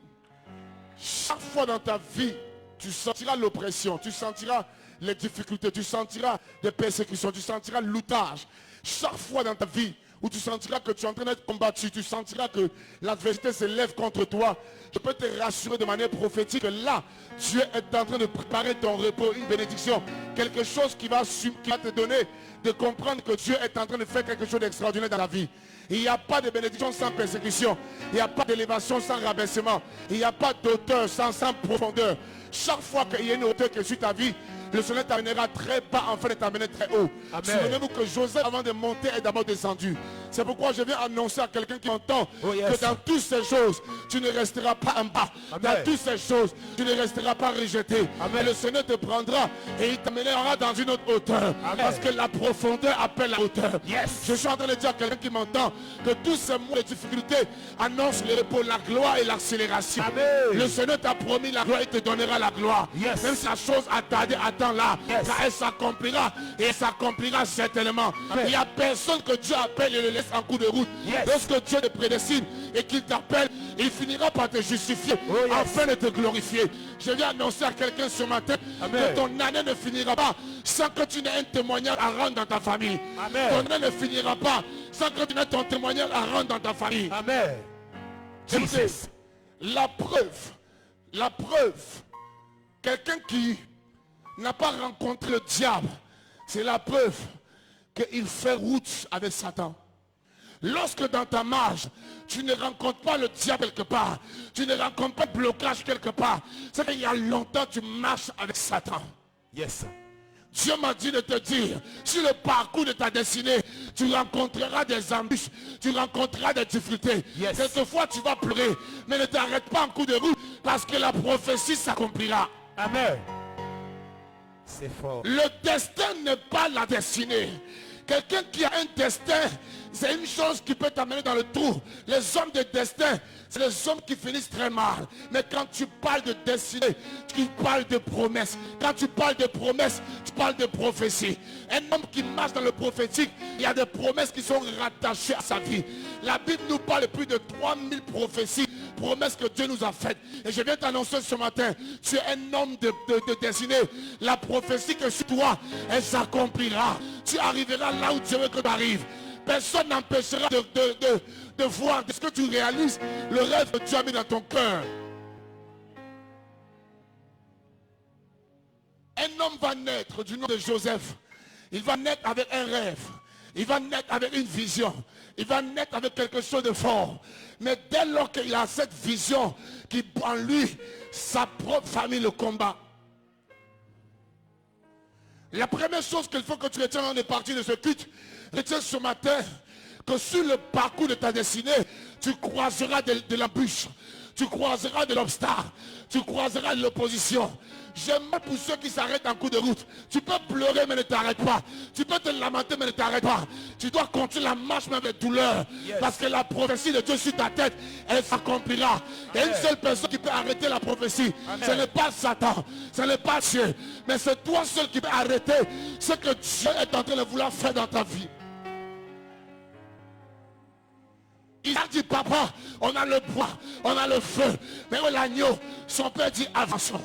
Chaque fois dans ta vie, tu sentiras l'oppression, tu sentiras les difficultés, tu sentiras des persécutions, tu sentiras l'outage. Chaque fois dans ta vie où tu sentiras que tu es en train d'être combattu, tu sentiras que l'adversité se lève contre toi, je peux te rassurer de manière prophétique que là, Dieu est en train de préparer ton repos, une bénédiction, quelque chose qui va te donner de comprendre que Dieu est en train de faire quelque chose d'extraordinaire dans la vie. Il n'y a pas de bénédiction sans persécution, il n'y a pas d'élévation sans rabaissement, il n'y a pas d'auteur sans profondeur. Chaque fois qu'il y a une hauteur qui est sur ta vie, le Seigneur t'amènera très bas afin de t'amener très haut. Souvenez-vous que Joseph, avant de monter, est d'abord descendu. C'est pourquoi je viens annoncer à quelqu'un qui entend que dans toutes ces choses, tu ne resteras pas en bas. Dans toutes ces choses, tu ne resteras pas rejeté. Et le Seigneur te prendra et il t'amènera dans une autre hauteur. Parce que la profondeur appelle la hauteur. Je suis en train de dire à quelqu'un qui m'entend que tous ces mots de difficulté annoncent le repos, la gloire et l'accélération. Le Seigneur t'a promis la gloire et te donnera la gloire. Même si la chose a tardé, là, elle s'accomplira et elle s'accomplira certainement. Il n'y a personne que Dieu appelle et le laisse en cours de route. Lorsque Dieu te prédestine et qu'il t'appelle, il finira par te justifier afin de te glorifier. Je viens annoncer à quelqu'un ce matin que ton année ne finira pas sans que tu n'aies un témoignage à rendre dans ta famille. Ton année ne finira pas sans que tu n'aies ton témoignage à rendre dans ta famille. La preuve, quelqu'un qui n'a pas rencontré le diable, c'est la preuve qu'il fait route avec Satan. Lorsque dans ta marche, tu ne rencontres pas le diable quelque part, tu ne rencontres pas de blocage quelque part, c'est qu'il y a longtemps tu marches avec Satan. Yes. Dieu m'a dit de te dire, sur le parcours de ta destinée, tu rencontreras des embûches, tu rencontreras des difficultés. Yes. Quelquefois tu vas pleurer, mais ne t'arrête pas en coup de route, parce que la prophétie s'accomplira. Amen. C'est fort. Le destin n'est pas la destinée. Quelqu'un qui a un destin, c'est une chose qui peut t'amener dans le trou. Les hommes de destin, c'est les hommes qui finissent très mal. Mais quand tu parles de destinée, tu parles de promesses. Quand tu parles de promesses, tu parles de prophétie. Un homme qui marche dans le prophétique, il y a des promesses qui sont rattachées à sa vie. La Bible nous parle de plus de 3000 prophéties, promesses que Dieu nous a faites. Et je viens t'annoncer ce matin, tu es un homme de destinée. La prophétie que sur toi, elle s'accomplira. Tu arriveras là où Dieu veut que tu arrives. Personne n'empêchera de voir de ce que tu réalises le rêve que tu as mis dans ton cœur. Un homme va naître du nom de Joseph. Il va naître avec un rêve. Il va naître avec une vision. Il va naître avec quelque chose de fort. Mais dès lors qu'il a cette vision qui en lui, sa propre famille le combat. La première chose qu'il faut que tu retiennes en est partie de ce culte, retiens ce matin que sur le parcours de ta destinée, tu croiseras de la bûche, tu croiseras de l'obstacle, tu croiseras de l'opposition. J'aime pour ceux qui s'arrêtent en coup de route. Tu peux pleurer mais ne t'arrête pas. Tu peux te lamenter mais ne t'arrête pas. Tu dois continuer la marche même avec douleur. Yes. Parce que la prophétie de Dieu sur ta tête, elle s'accomplira. Il y a une seule personne qui peut arrêter la prophétie. Amen. Ce n'est pas Satan, ce n'est pas Dieu. Mais c'est toi seul qui peux arrêter ce que Dieu est en train de vouloir faire dans ta vie. Il a dit, papa, on a le bois, on a le feu. Mais où est l'agneau? Son père dit, avançons.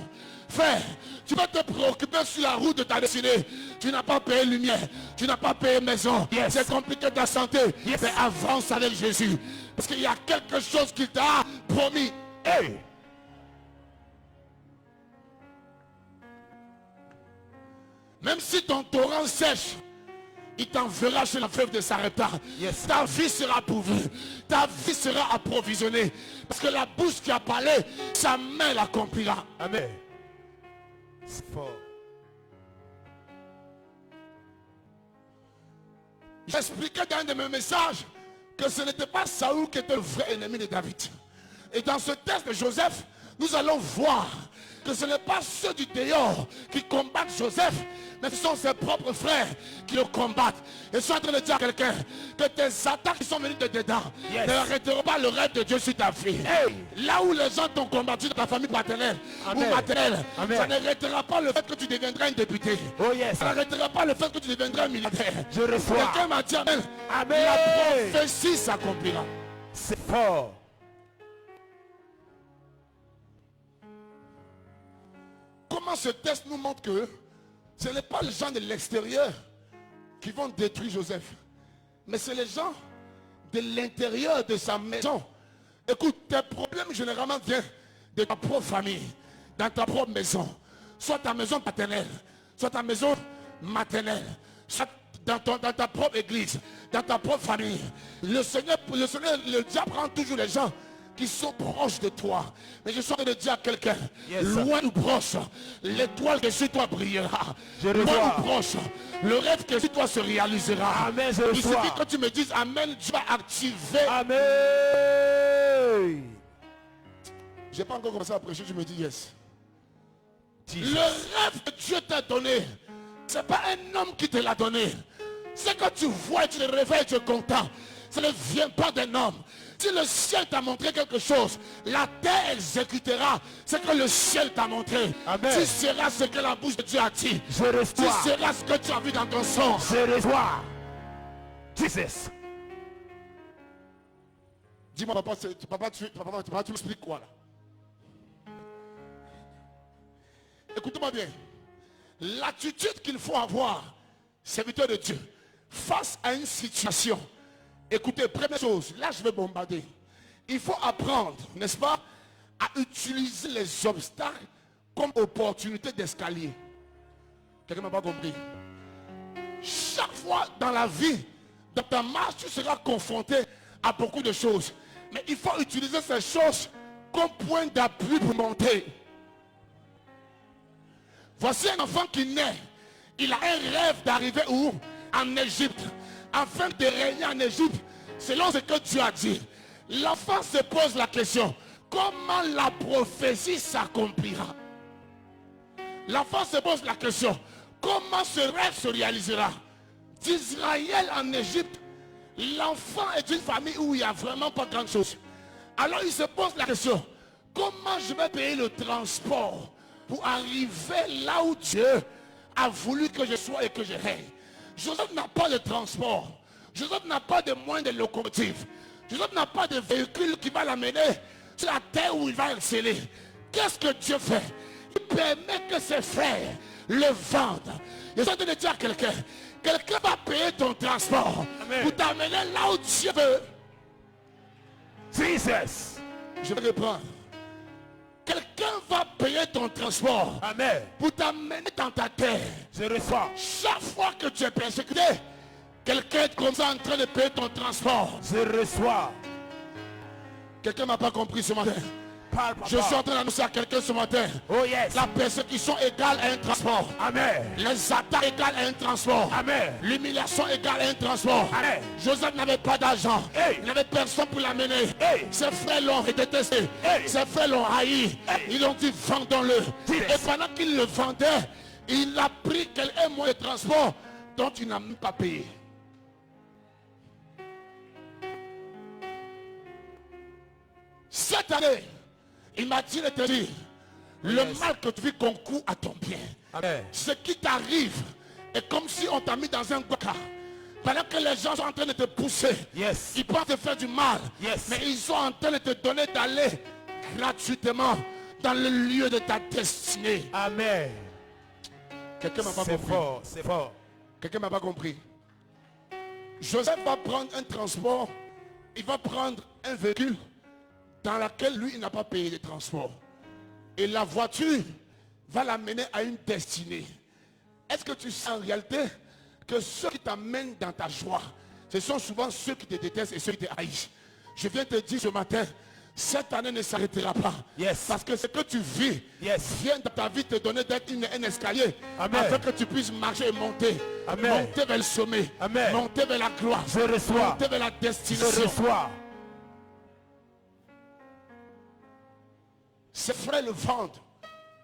Frère, tu vas te préoccuper sur la route de ta destinée. Tu n'as pas payé lumière, tu n'as pas payé maison. Yes. C'est compliqué ta santé. Yes. Mais avance avec Jésus. Parce qu'il y a quelque chose qu'il t'a promis. Hey. Même si ton torrent sèche, il t'enverra chez la veuve de Sarepta. Yes. Ta vie sera pourvue. Ta vie sera approvisionnée. Parce que la bouche qui a parlé, sa main l'accomplira. Amen. C'est fort. J'expliquais dans un de mes messages que ce n'était pas Saoul qui était le vrai ennemi de David. Et dans ce texte de Joseph, nous allons voir que ce n'est pas ceux du dehors qui combattent Joseph, mais ce sont ses propres frères qui le combattent. Et je suis en train de dire à quelqu'un que tes attaques qui sont venues de dedans ne arrêteront pas le rêve de Dieu sur ta vie. Hey. Là où les gens t'ont combattu dans ta famille paternelle ou maternelle, ça n'arrêtera pas le fait que tu deviendras un député. Oh yes. Ça n'arrêtera pas le fait que tu deviendras un militaire. Je reçois. Quelqu'un m'a dit amen. Amen. La prophétie s'accomplira. C'est fort. Comment ce texte nous montre que ce n'est pas les gens de l'extérieur qui vont détruire Joseph, mais c'est les gens de l'intérieur de sa maison. Écoute, tes problèmes généralement viennent de ta propre famille, dans ta propre maison, soit ta maison paternelle, soit ta maison maternelle, soit dans ta propre église, dans ta propre famille. Le diable prend toujours les gens qui sont proches de toi. Mais je suis en train de dire à quelqu'un, loin ou proche, l'étoile que sur toi brillera. Loin ou proche, le rêve que sur toi se réalisera. Amen, il suffit que tu me dises amen, tu vas activer. Amen. J'ai pas encore commencé à prêcher, tu me dis yes. Jesus. Le rêve que Dieu t'a donné, c'est pas un homme qui te l'a donné. C'est que tu vois et tu te réveilles, tu es content. Ça ne vient pas d'un homme. Si le ciel t'a montré quelque chose, la terre exécutera ce que le ciel t'a montré. Amen. Tu seras ce que la bouche de Dieu a dit. Je reçois. Tu seras ce que tu as vu dans ton sang. Je reçois. Jesus. Dis-moi, papa, tu m'expliques quoi là? Écoute-moi bien. L'attitude qu'il faut avoir, serviteur de Dieu, face à une situation. Écoutez, première chose, là je vais bombarder. Il faut apprendre, n'est-ce pas, à utiliser les obstacles comme opportunité d'escalier. Quelqu'un m'a pas compris. Chaque fois dans la vie, dans ta marche, tu seras confronté à beaucoup de choses. Mais il faut utiliser ces choses comme point d'appui pour monter. Voici un enfant qui naît. Il a un rêve d'arriver où? En Égypte. Afin de régner en Égypte, selon ce que tu as dit. L'enfant se pose la question, comment la prophétie s'accomplira? L'enfant se pose la question, comment ce rêve se réalisera? D'Israël en Égypte, l'enfant est d'une famille où il n'y a vraiment pas grand chose. Alors il se pose la question, comment je vais payer le transport pour arriver là où Dieu a voulu que je sois et que je règne? Joseph n'a pas de transport. Joseph n'a pas de moyens de locomotive. Joseph n'a pas de véhicule qui va l'amener sur la terre où il va exceller. Qu'est-ce que Dieu fait? Il permet que ses frères le vendent. Je suis en train de dire à quelqu'un, quelqu'un va payer ton transport. Amen. Pour t'amener là où Dieu veut. Jesus. Je vais reprendre. Quelqu'un va payer ton transport. Amen. Pour t'amener dans ta terre. Je reçois. Chaque fois que tu es persécuté, quelqu'un est comme ça en train de payer ton transport. Je reçois. Quelqu'un m'a pas compris ce matin. Parle, papa. Je suis en train d'annoncer à quelqu'un ce matin. Oh yes. La persécution égale à un transport. Amen. Les attaques égales à un transport. Amen. L'humiliation égale à un transport. Amen. Joseph n'avait pas d'argent. Hey. Il n'avait personne pour l'amener. Hey. Ses frères l'ont détesté. Hey. Ses frères l'ont haï. Hey. Ils ont dit vendons-le. Yes. Et pendant qu'il le vendait, il a pris un moyen de transport dont il n'a même pas payé. Cette année, il m'a dit de te dire, le mal que tu vis concourt à ton bien. Amen. Ce qui t'arrive est comme si on t'a mis dans un guaca. Pendant que les gens sont en train de te pousser, Yes. ils pensent te faire du mal. Yes. Mais ils sont en train de te donner d'aller gratuitement dans le lieu de ta destinée. Amen. Quelqu'un m'a pas C'est compris. fort, c'est fort. Quelqu'un m'a pas compris. Joseph va prendre un transport, il va prendre un véhicule dans lequel lui il n'a pas payé de transport. Et la voiture va l'amener à une destinée. Est-ce que tu sais en réalité que ceux qui t'amènent dans ta joie, ce sont souvent ceux qui te détestent et ceux qui te haïssent? Je viens te dire ce matin, cette année ne s'arrêtera pas. Yes. Parce que ce que tu vis Yes. vient dans ta vie te donner d'être un escalier. Amen. Afin que tu puisses marcher et monter. Amen. Monter vers le sommet. Amen. Monter vers la gloire. Je reçois. Monter vers la Je destination. reçois. Ses frères le vendent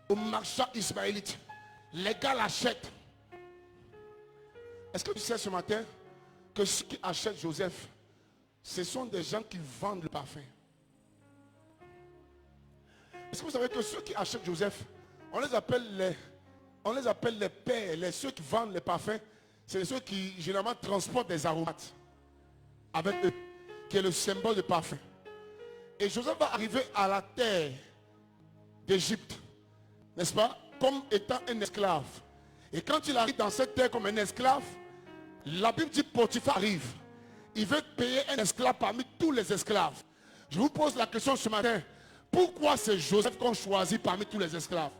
aux marchands ismaélites. Les gars l'achètent. Est-ce que tu sais ce matin que ceux qui achètent Joseph, ce sont des gens qui vendent le parfum? Est-ce que vous savez que ceux qui achètent Joseph, on les appelle les pères, ceux qui vendent les parfums, c'est ceux qui généralement transportent des aromates avec eux, qui est le symbole de parfum. Et Joseph va arriver à la terre d'Égypte, n'est-ce pas, comme étant un esclave. Et quand il arrive dans cette terre comme un esclave, la Bible dit Potiphar arrive. Il veut payer un esclave parmi tous les esclaves. Je vous pose la question ce matin. Pourquoi c'est Joseph qu'on choisit parmi tous les esclaves?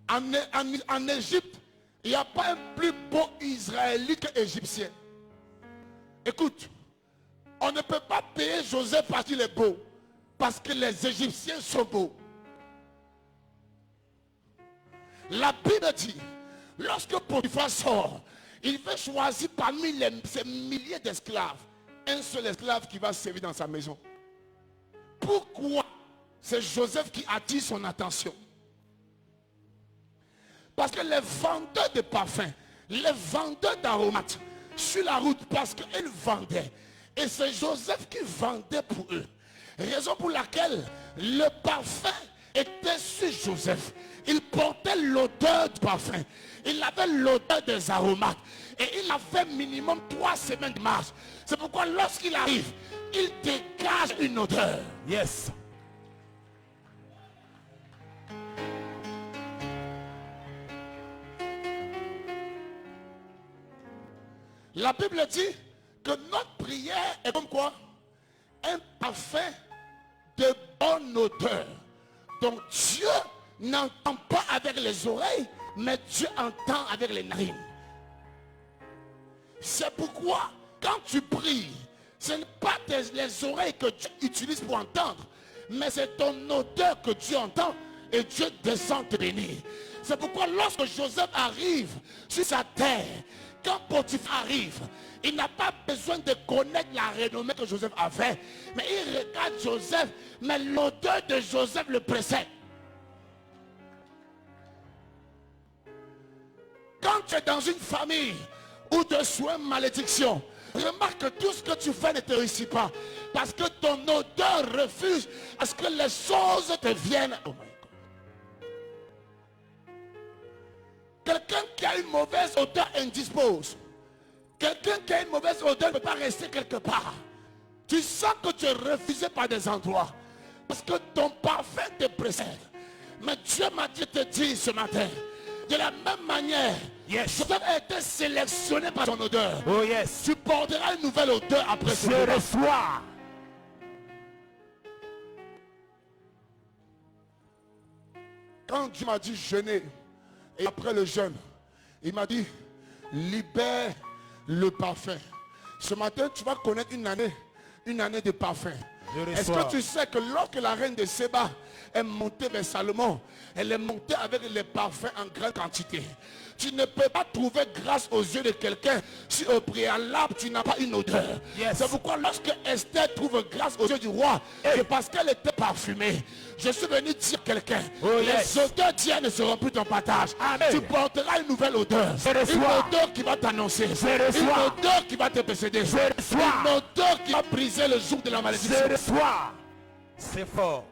En Égypte, il n'y a pas un plus beau Israélite qu'Égyptien. Écoute, on ne peut pas payer Joseph parce qu'il est beau. Parce que les Égyptiens sont beaux. La Bible dit, lorsque Potiphar sort, il veut choisir parmi ces milliers d'esclaves un seul esclave qui va servir dans sa maison. Pourquoi c'est Joseph qui attire son attention? Parce que les vendeurs de parfums, les vendeurs d'aromates, sur la route, parce qu'ils vendaient. Et c'est Joseph qui vendait pour eux. Raison pour laquelle le parfum était sur Joseph. Il portait l'odeur du parfum. Il avait l'odeur des aromates. Et il a fait minimum 3 semaines de marche. C'est pourquoi lorsqu'il arrive, il dégage une odeur. Yes. La Bible dit que notre prière est comme quoi? Un parfum de bonne odeur. Donc Dieu n'entend pas avec les oreilles, mais Dieu entend avec les narines. C'est pourquoi, quand tu pries, ce n'est pas les oreilles que Dieu utilise pour entendre, mais c'est ton odeur que Dieu entend et Dieu descend te bénir. C'est pourquoi lorsque Joseph arrive sur sa terre, quand Potiphar arrive, il n'a pas besoin de connaître la renommée que Joseph avait, mais il regarde Joseph, mais l'odeur de Joseph le précède. Quand tu es dans une famille où tu sois malédiction, remarque que tout ce que tu fais ne te réussit pas. Parce que ton odeur refuse à ce que les choses te viennent. Oh my God. Quelqu'un qui a une mauvaise odeur indispose. Quelqu'un qui a une mauvaise odeur ne peut pas rester quelque part. Tu sens que tu es refusé par des endroits. Parce que ton parfum te précède. Mais Dieu m'a dit de te dire ce matin, de la même manière, Joseph a été sélectionné par ton odeur. Oh yes. Tu porteras une nouvelle odeur après ce Je moment. reçois. Quand Dieu m'a dit jeûner, et après le jeûne, il m'a dit libère le parfum. Ce matin, tu vas connaître une année de parfum. Est-ce que tu sais que lorsque la reine de Séba est montée vers Salomon, elle est montée avec les parfums en grande quantité. Tu ne peux pas trouver grâce aux yeux de quelqu'un si au préalable tu n'as pas une odeur. C'est pourquoi lorsque Esther trouve grâce aux yeux du roi, c'est parce qu'elle était parfumée. Je suis venu dire à quelqu'un, les odeurs d'hier ne seront plus ton partage. Amen. Tu porteras une nouvelle odeur. Une odeur qui va t'annoncer. Une odeur qui va te précéder. Une odeur qui va briser le joug de la malédiction. Je reçois. C'est fort.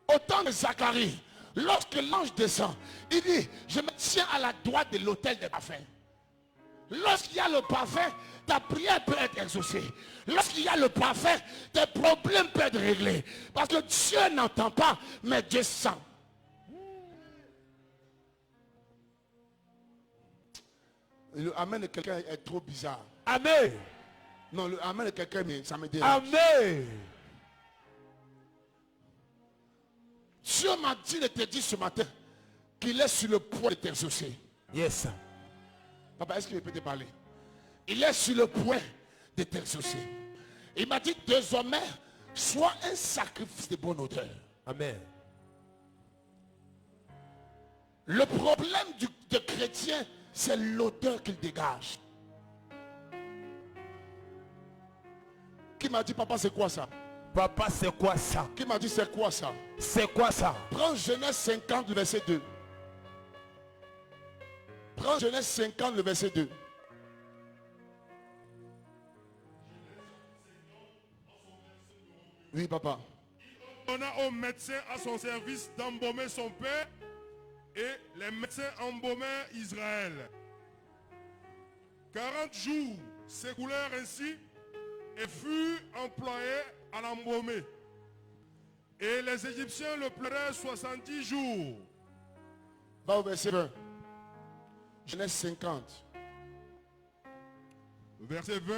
Au temps de Zacharie, lorsque l'ange descend, il dit, je me tiens à la droite de l'autel des parfums. Lorsqu'il y a le parfum, ta prière peut être exaucée. Lorsqu'il y a le parfum, tes problèmes peuvent être réglés. Parce que Dieu n'entend pas, mais Dieu sent. Le amen de quelqu'un est trop bizarre. Amen. Non, le amen de quelqu'un, ça me dérange. Amen. Dieu m'a dit de te dire ce matin qu'il est sur le point de t'exaucer. Yes. Papa, est-ce qu'il peut te parler? Il est sur le point de t'exaucer. Il m'a dit désormais, sois un sacrifice de bonne odeur. Amen. Le problème de chrétien, c'est l'odeur qu'il dégage. Qui m'a dit, papa, c'est quoi ça? Papa, c'est quoi ça? Qui m'a dit, c'est quoi ça? C'est quoi ça? Prends Genèse 50, le verset 2. Prends Genèse 50, le verset 2. Oui, papa. Il donna au médecin à son service d'embaumer son père, et les médecins embaumèrent Israël. 40 jours s'écoulèrent ainsi et furent employés à l'embaumer. Et les Égyptiens le pleurèrent 70 jours. Va au verset 20. Genèse 50. Verset 20.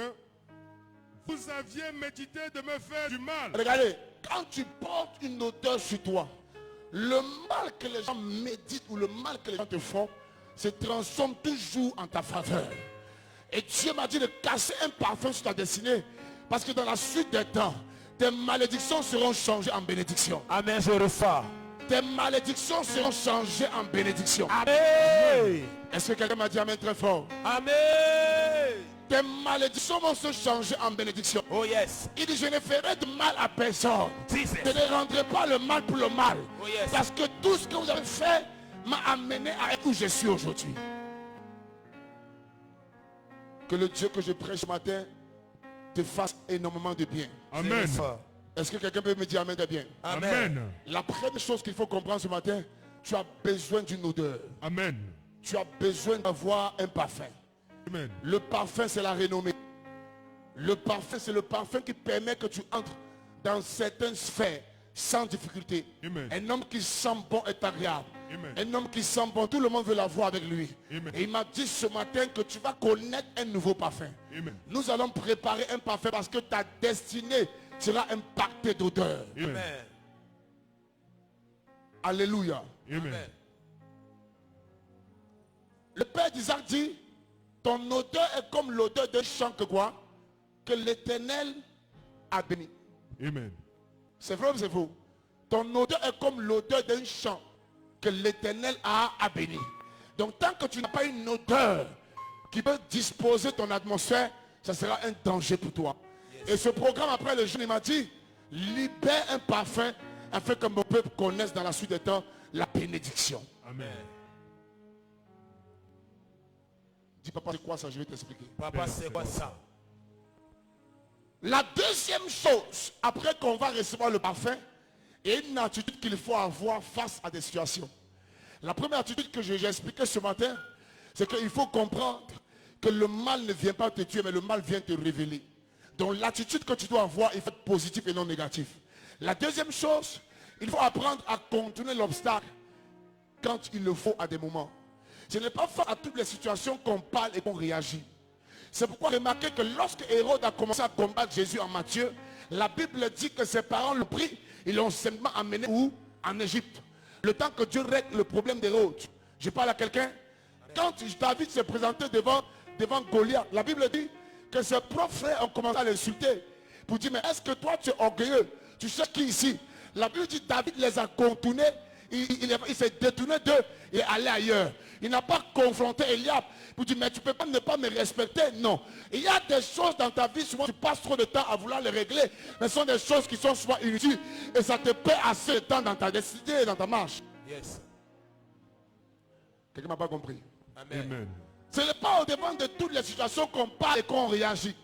Vous aviez médité de me faire du mal. Regardez, quand tu portes une odeur sur toi, le mal que les gens méditent ou le mal que les gens te font se transforme toujours en ta faveur. Et Dieu m'a dit de casser un parfum sur ta destinée, parce que dans la suite des temps, tes malédictions seront changées en bénédiction. Amen, je reçois. Tes malédictions seront changées en bénédiction. Amen. Est-ce que quelqu'un m'a dit amen très fort? Amen. Tes malédictions vont se changer en bénédiction. Oh yes. Il dit, je ne ferai de mal à personne. Jesus. Je ne rendrai pas le mal pour le mal. Oh yes. Parce que tout ce que vous avez fait m'a amené à être où je suis aujourd'hui. Que le Dieu que je prêche ce matin te fasse énormément de bien. Amen. Est-ce que quelqu'un peut me dire amen de bien? Amen. La première chose qu'il faut comprendre ce matin, tu as besoin d'une odeur. Amen. Tu as besoin d'avoir un parfum. Amen. Le parfum, c'est la renommée. Le parfum, c'est le parfum qui permet que tu entres dans certaines sphères sans difficulté. Amen. Un homme qui sent bon est agréable. Amen. Un homme qui sent bon, tout le monde veut l'avoir avec lui. Amen. Et il m'a dit ce matin que tu vas connaître un nouveau parfum. Amen. Nous allons préparer un parfum parce que ta destinée sera impacté d'odeur. Amen. Alléluia. Amen. Le père d'Isaac dit, ton odeur est comme l'odeur d'un champ que quoi? Que l'Éternel a béni. Amen. C'est vrai ou c'est faux? Ton odeur est comme l'odeur d'un champ que l'Éternel a béni. Donc tant que tu n'as pas une odeur qui peut disposer ton atmosphère, ça sera un danger pour toi. Et ce programme, après le jeûne, il m'a dit, libère un parfum afin que mon peuple connaisse dans la suite des temps la bénédiction. Amen. Dis papa, c'est quoi ça? Je vais t'expliquer. Papa, c'est quoi ça? La deuxième chose, après qu'on va recevoir le parfum, et une attitude qu'il faut avoir face à des situations. La première attitude que j'ai expliquée ce matin, c'est qu'il faut comprendre que le mal ne vient pas te tuer, mais le mal vient te révéler. Donc l'attitude que tu dois avoir, il faut être positif et non négatif. La deuxième chose, il faut apprendre à contourner l'obstacle quand il le faut à des moments. Ce n'est pas face à toutes les situations qu'on parle et qu'on réagit. C'est pourquoi remarquez que lorsque Hérode a commencé à combattre Jésus en Matthieu, la Bible dit que ses parents l'ont pris, ils l'ont simplement amené où? En Égypte. Le temps que Dieu règle le problème d'Hérode. Je parle à quelqu'un. Quand David s'est présenté devant Goliath, la Bible dit que ses propres frères ont commencé à l'insulter. Pour dire, mais est-ce que toi tu es orgueilleux? Tu sais qui ici? La Bible dit David les a contournés. Il s'est détourné d'eux et est allé ailleurs. Il n'a pas confronté Eliab pour dire, mais tu ne peux pas ne pas me respecter. Non. Il y a des choses dans ta vie, souvent tu passes trop de temps à vouloir les régler. Mais ce sont des choses qui sont souvent inutiles. Et ça te perd assez de temps dans ta destinée et dans ta marche. Yes. Quelqu'un m'a pas compris. Amen. Ce n'est pas au devant de toutes les situations qu'on parle et qu'on réagit.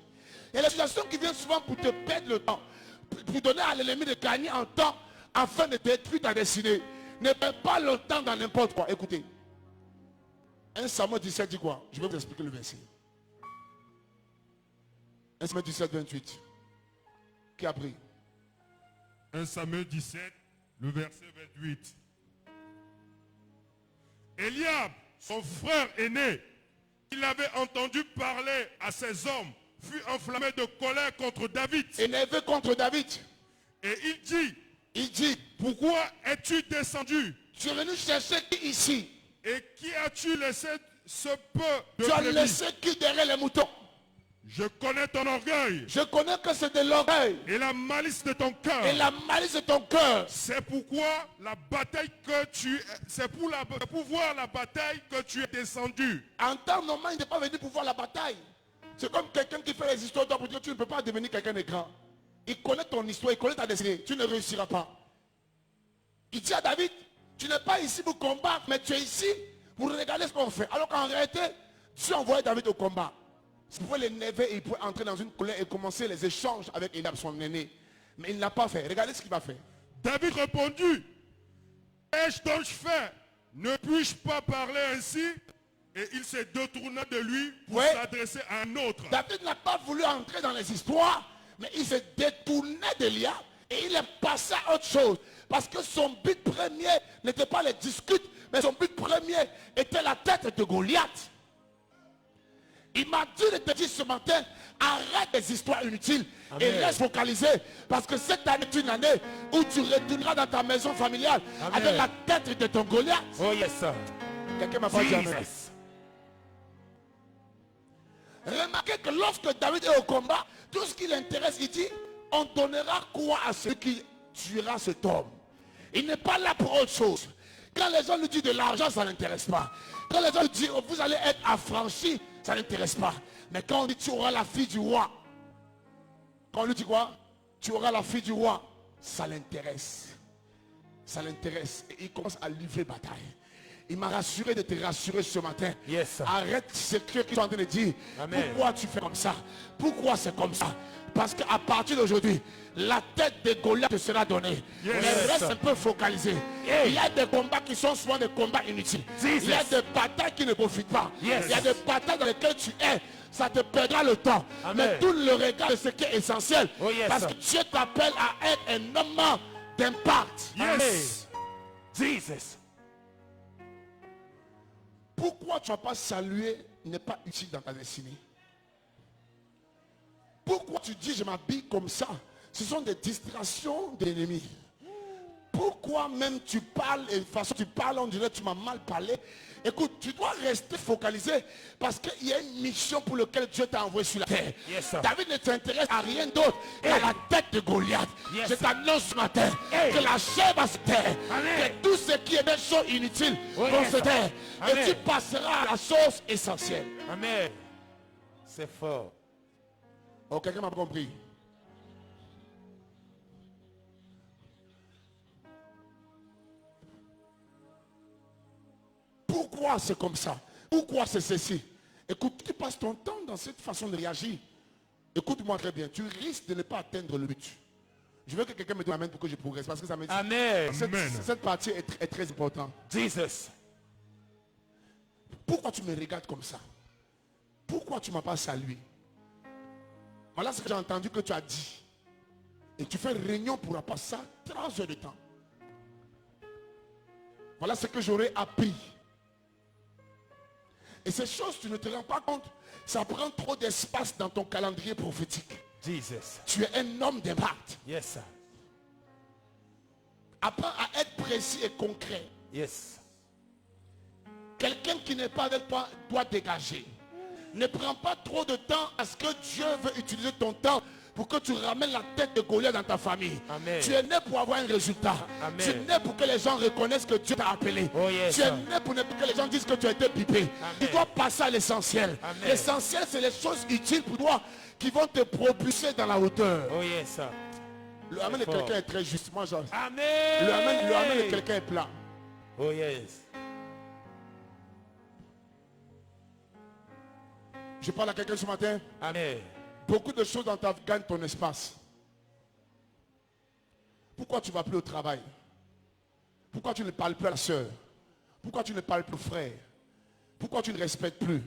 Il y a des situations qui viennent souvent pour te perdre le temps. Pour donner à l'ennemi de gagner en temps afin de détruire ta destinée. Ne perds pas le temps dans n'importe quoi. Écoutez. 1 Samuel 17 dit quoi? Je vais vous expliquer le verset. 1 Samuel 17, 28. Qui a pris? 1 Samuel 17, le verset 28. Eliab, son frère aîné, il avait entendu parler à ses hommes, fut enflammé de colère contre David. Énervé contre David. Et il dit, pourquoi es-tu descendu? Tu es venu chercher qui ici? Et qui as-tu laissé ce peu de Tu as brebis? laissé qui derrière les moutons? Je connais ton orgueil Je connais que c'est de l'orgueil. et la malice de ton cœur. Et la malice de ton cœur. C'est pourquoi la bataille que tu... C'est pour voir la bataille que tu es descendu. En temps normal, il n'est pas venu pour voir la bataille. C'est comme quelqu'un qui fait les histoires d'or pour dire tu ne peux pas devenir quelqu'un de grand. Il connaît ton histoire, il connaît ta destinée. Tu ne réussiras pas. Il dit à David, tu n'es pas ici pour combattre, mais tu es ici pour regarder ce qu'on fait. Alors qu'en réalité, Dieu a envoyé David au combat. Il pouvait l'énerver et il pouvait entrer dans une colère et commencer les échanges avec Eliab, son aîné. Mais il ne l'a pas fait. Regardez ce qu'il va faire. David répondit, qu'ai-je donc fait? Ne puis-je pas parler ainsi? Et il s'est détourné de lui pour s'adresser à un autre. David n'a pas voulu entrer dans les histoires, mais il s'est détourné d'Eliab et il est passé à autre chose. Parce que son but premier n'était pas les discutes, mais son but premier était la tête de Goliath. Il m'a dit de te dire ce matin, arrête des histoires inutiles. Amen. Et reste focalisé. Parce que cette année est une année où tu retourneras dans ta maison familiale. Amen. Avec la tête de ton Goliath. Oh yes. Quelqu'un m'a pas dit amen. Remarquez que lorsque David est au combat, tout ce qui l'intéresse, il dit, on donnera quoi à celui qui tuera cet homme? Il n'est pas là pour autre chose. Quand les gens lui disent de l'argent, ça n'intéresse pas. Quand les gens lui disent, vous allez être affranchi, ça n'intéresse pas. Mais quand on dit, tu auras la fille du roi. Quand on lui dit quoi? Tu auras la fille du roi. Ça l'intéresse. Ça l'intéresse. Et il commence à livrer bataille. Il m'a rassuré de te rassurer ce matin. Yes. Arrête ce que tu es en train de dire. Amen. Pourquoi tu fais comme ça? Pourquoi c'est comme ça? Parce qu'à partir d'aujourd'hui, la tête de Goliath te sera donnée. Yes. Mais reste un peu focalisé. Yes. Il y a des combats qui sont souvent des combats inutiles. Jesus. Il y a des batailles qui ne profitent pas. Yes. Il y a des batailles dans lesquelles tu es. Ça te perdra le temps. Amen. Mais tout le regard de ce qui est essentiel. Oh, yes. Parce que Dieu t'appelle à être un homme d'impact. Yes. Jesus. Pourquoi tu n'as pas salué n'est pas utile dans ta destinée? Pourquoi tu dis je m'habille comme ça? Ce sont des distractions de l'ennemi. Pourquoi même tu parles et de toute façon tu parles, on dirait que tu m'as mal parlé. Écoute, tu dois rester focalisé parce qu'il y a une mission pour laquelle Dieu t'a envoyé sur la terre. Yes, sir. David ne t'intéresse à rien d'autre qu'à la tête de Goliath. Yes, Je sir. t'annonce ce matin que la chair va se taire. Amen. Que tout ce qui est des choses inutiles Oui, vont yes, se sir. taire. Amen. Et tu passeras à la chose essentielle. Amen. C'est fort. Oh, quelqu'un m'a compris. Pourquoi c'est comme ça? Pourquoi c'est ceci? Écoute, tu passes ton temps dans cette façon de réagir. Écoute-moi très bien, tu risques de ne pas atteindre le but. Je veux que quelqu'un me dise amen pour que je progresse. Parce que ça me dit, Amen. cette partie est très importante. Jesus. Pourquoi tu me regardes comme ça? Pourquoi tu ne m'as pas salué? Voilà ce que j'ai entendu que tu as dit. Et tu fais réunion pour passer ça 3 heures de temps. Voilà ce que j'aurais appris. Et ces choses, tu ne te rends pas compte. Ça prend trop d'espace dans ton calendrier prophétique. Jesus. Tu es un homme d'impact. Yes, sir. Apprends à être précis et concret. Yes. Quelqu'un qui n'est pas avec toi doit dégager. Ne prends pas trop de temps à ce que Dieu veut utiliser ton temps pour que tu ramènes la tête de Goliath dans ta famille. Amen. Tu es né pour avoir un résultat. Amen. Tu es né pour que les gens reconnaissent que Dieu t'a appelé. Oh, yes, tu es sir. né pour que les gens disent que tu as été pipé. Tu dois passer à l'essentiel. Amen. L'essentiel, c'est les choses utiles pour toi qui vont te propulser dans la hauteur. Oh yes, sir. Le amen de fort. quelqu'un est très juste. Moi, genre, Amen. le amen de quelqu'un est plat. Oh yes. Je parle à quelqu'un ce matin. Amen. Beaucoup de choses dans ta vie gagnent ton espace. Pourquoi tu ne vas plus au travail? Pourquoi tu ne parles plus à la soeur? Pourquoi tu ne parles plus au frère? Pourquoi tu ne respectes plus?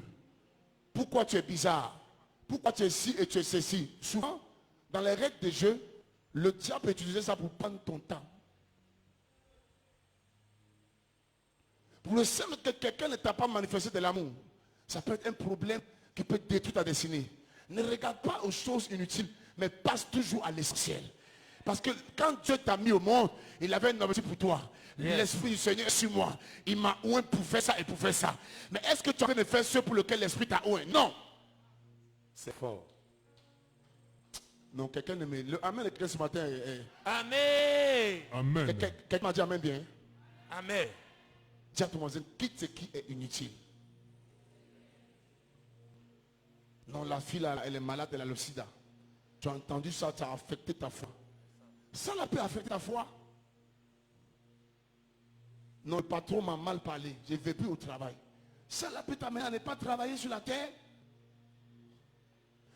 Pourquoi tu es bizarre? Pourquoi tu es ci et tu es ceci? Souvent, dans les règles des jeux, le diable peut utiliser ça pour prendre ton temps. Pour le simple que quelqu'un ne t'a pas manifesté de l'amour, ça peut être un problème qui peut détruire ta destinée. Ne regarde pas aux choses inutiles, mais passe toujours à l'essentiel. Parce que quand Dieu t'a mis au monde, il avait un objectif pour toi. Yes. L'Esprit du Seigneur est sur moi. Il m'a oint pour faire ça et pour faire ça. Mais est-ce que tu es en train de faire ce pour lequel l'Esprit t'a oint? Non. C'est fort. Non, quelqu'un ne me... Le amen de quelqu'un ce matin est... Amen. Amen. Quelqu'un m'a dit amen bien. Amen. Dis à ton voisin, quitte ce qui est inutile. Non, la fille, là, elle est malade, elle a le sida. Tu as entendu ça, ça a affecté ta foi. Ça n'a pas affecté ta foi. Non, le patron m'a mal parlé. Je ne vais plus au travail. Ça l'a pu t'amener à ne pas travailler sur la terre.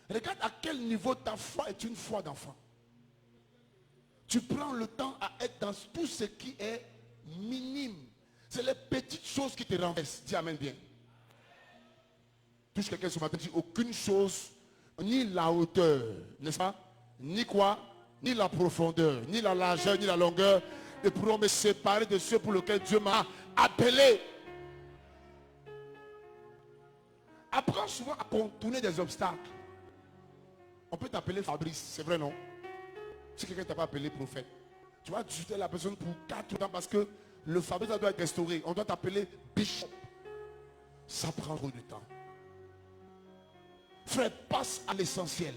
Regarde à quel niveau ta foi est une foi d'enfant. Tu prends le temps à être dans tout ce qui est minime. C'est les petites choses qui te renversent. Dis amen bien. Touche quelqu'un ce matin, dit aucune chose, ni la hauteur, n'est-ce pas? Ni quoi? Ni la profondeur, ni la largeur, ni la longueur, ne pourront me séparer de ceux pour lesquels Dieu m'a appelé. Apprends souvent à contourner des obstacles. On peut t'appeler Fabrice, c'est vrai non? Si quelqu'un ne t'a pas appelé prophète, tu vas discuter la personne pour 4 ans parce que le Fabrice doit être restauré. On doit t'appeler Bishop. Ça prend trop de temps. Frère, passe à l'essentiel.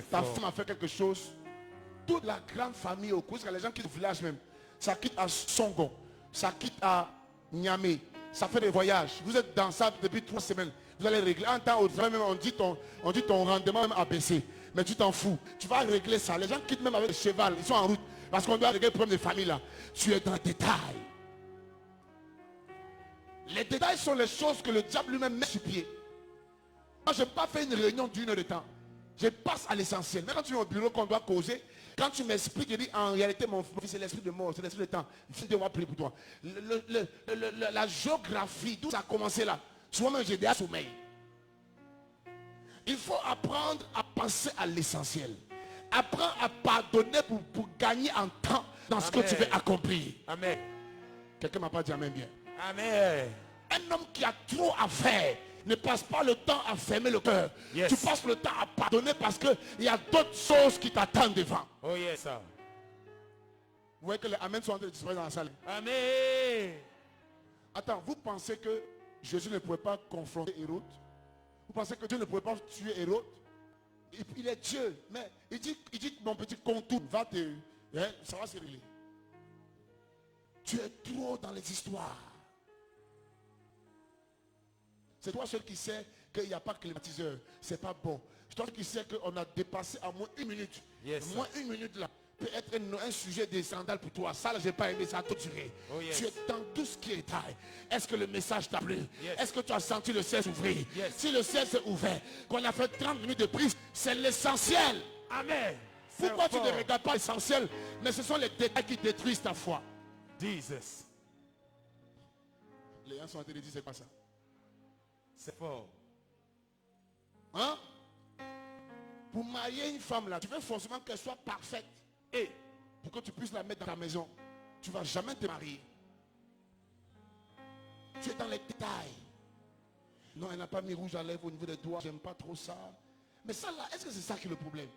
Ta femme a fait quelque chose. Toute la grande famille au cours, les gens qui quittent le village même, ça quitte à Songo, ça quitte à Niamey, ça fait des voyages. Vous êtes dans ça depuis 3 semaines. Vous allez régler. En temps au travail même, on dit ton rendement même a baissé. Mais tu t'en fous. Tu vas régler ça. Les gens quittent même avec le cheval. Ils sont en route. Parce qu'on doit régler le problème de famille là. Tu es dans le détail. Les détails sont les choses que le diable lui-même met sur pied. Moi, je n'ai pas fait une réunion d'1 heure de temps. Je passe à l'essentiel. Même quand tu es au bureau qu'on doit causer, quand tu m'expliques, je dis en réalité, mon fils, c'est l'esprit de mort, c'est l'esprit de temps. Dieu va prier pour toi. La géographie, d'où ça a commencé là. Souvent même, j'ai déjà sommeil. Il faut apprendre à penser à l'essentiel. Apprends à pardonner pour gagner en temps dans ce que tu veux accomplir. Amen. Quelqu'un m'a pas dit amen bien. Amen. Un homme qui a trop à faire ne passe pas le temps à fermer le cœur. Yes. Tu passes le temps à pardonner parce qu'il y a d'autres choses qui t'attendent devant. Oh yes, sir. Vous voyez que les amens sont en train de disparaître dans la salle. Amen. Attends, vous pensez que Jésus ne pouvait pas confronter Hérode? Vous pensez que Dieu ne pouvait pas tuer Hérode? Il est Dieu, mais il dit mon petit contour, va te... Hein, ça va se régler. Tu es trop dans les histoires. C'est toi seul qui sais qu'il n'y a pas climatiseur. C'est pas bon. C'est toi qui sais qu'on a dépassé à moins 1 minute. Yes, Moins 1 minute là peut être un sujet des sandales pour toi. Ça, là, je n'ai pas aimé, ça a tout duré. Oh, yes. Tu es dans tout ce qui est détail. Est-ce que le message t'a plu? Yes. Est-ce que tu as senti le ciel s'ouvrir? Yes. Si le ciel s'est ouvert, qu'on a fait 30 minutes de prise, c'est l'essentiel. Amen. Pourquoi tu C'est ne fort. regardes pas l'essentiel? Mais ce sont les détails qui détruisent ta foi. Jesus. Les gens sont en train de dire c'est pas ça. C'est fort. Hein? Pour marier une femme là, tu veux forcément qu'elle soit parfaite. Et Pour que tu puisses la mettre dans ta maison. Tu ne vas jamais te marier. Tu es dans les détails. Non, elle n'a pas mis rouge à lèvres au niveau des doigts. J'aime pas trop ça. Mais ça là, est-ce que c'est ça qui est le problème?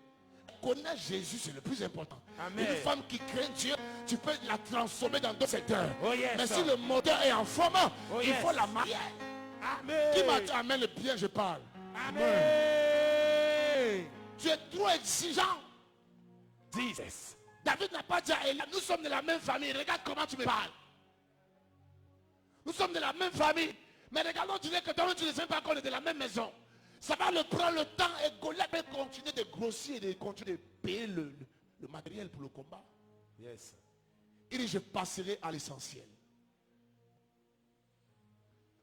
Connaître Jésus, c'est le plus important. Amen. Une femme qui craint Dieu, tu peux la transformer dans d'autres secteurs. Oh, yes, Mais sir. si le moteur est en forme, Oh, il yes. faut la marier. Amen. Qui m'a dit amen le bien, je parle. Amen. Tu es trop exigeant. Jesus. David n'a pas dit à Elia, nous sommes de la même famille. Regarde comment tu me parles. Nous sommes de la même famille. Mais regardons, tu dis que toi, tu ne sais pas qu'on est de la même maison. Ça va le prendre le temps et Goliath peut continuer de grossir et de continuer de payer le matériel pour le combat. Yes. Il dit, je passerai à l'essentiel.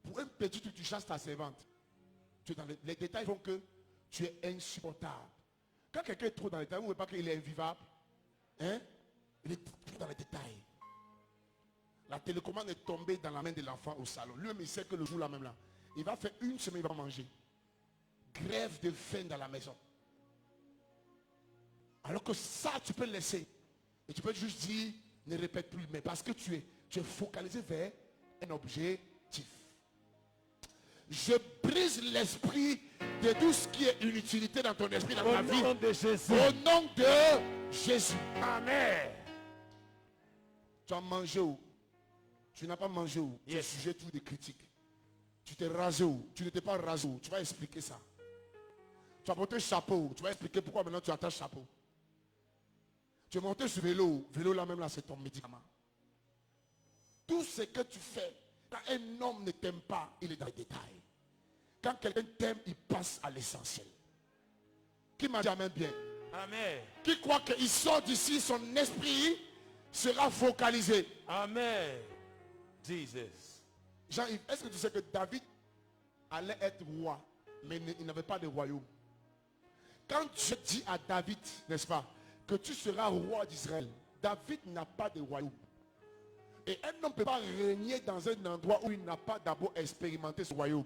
Pour un petit truc, tu chasses ta servante. Tu es dans les détails font que tu es insupportable. Quand quelqu'un est trop dans les détails, vous ne voyez pas qu'il est invivable. Hein? Il est trop dans les détails. La télécommande est tombée dans la main de l'enfant au salon. Lui-même, il sait que le jour là même là, il va faire 1 semaine, il va manger. Grève de faim dans la maison. Alors que ça, tu peux le laisser. Et tu peux juste dire, ne répète plus. Mais parce que tu es focalisé vers un objectif. Je brise l'esprit de tout ce qui est inutilité dans ton esprit, dans ta vie. Au nom de Jésus. Au nom de Jésus. Amen. Tu as mangé où? Tu n'as pas mangé où? Tu es Yes. sujet tout de critiques. Tu t'es rasé où? Tu n'étais pas rasé où? Tu vas expliquer ça. Tu as porté chapeau. Tu vas expliquer pourquoi maintenant tu attaches chapeau. Tu es monté sur vélo. Vélo là même là, c'est ton médicament. Tout ce que tu fais, quand un homme ne t'aime pas, il est dans les détails. Quand quelqu'un t'aime, il passe à l'essentiel. Qui m'a dit amen bien? Amen. Qui croit qu'il sort d'ici, son esprit sera focalisé. Amen. Jesus. Jean-Yves, est-ce que tu sais que David allait être roi, mais il n'avait pas de royaume? Quand Dieu dit à David, n'est-ce pas, que tu seras roi d'Israël, David n'a pas de royaume. Et un homme ne peut pas régner dans un endroit où il n'a pas d'abord expérimenté ce royaume.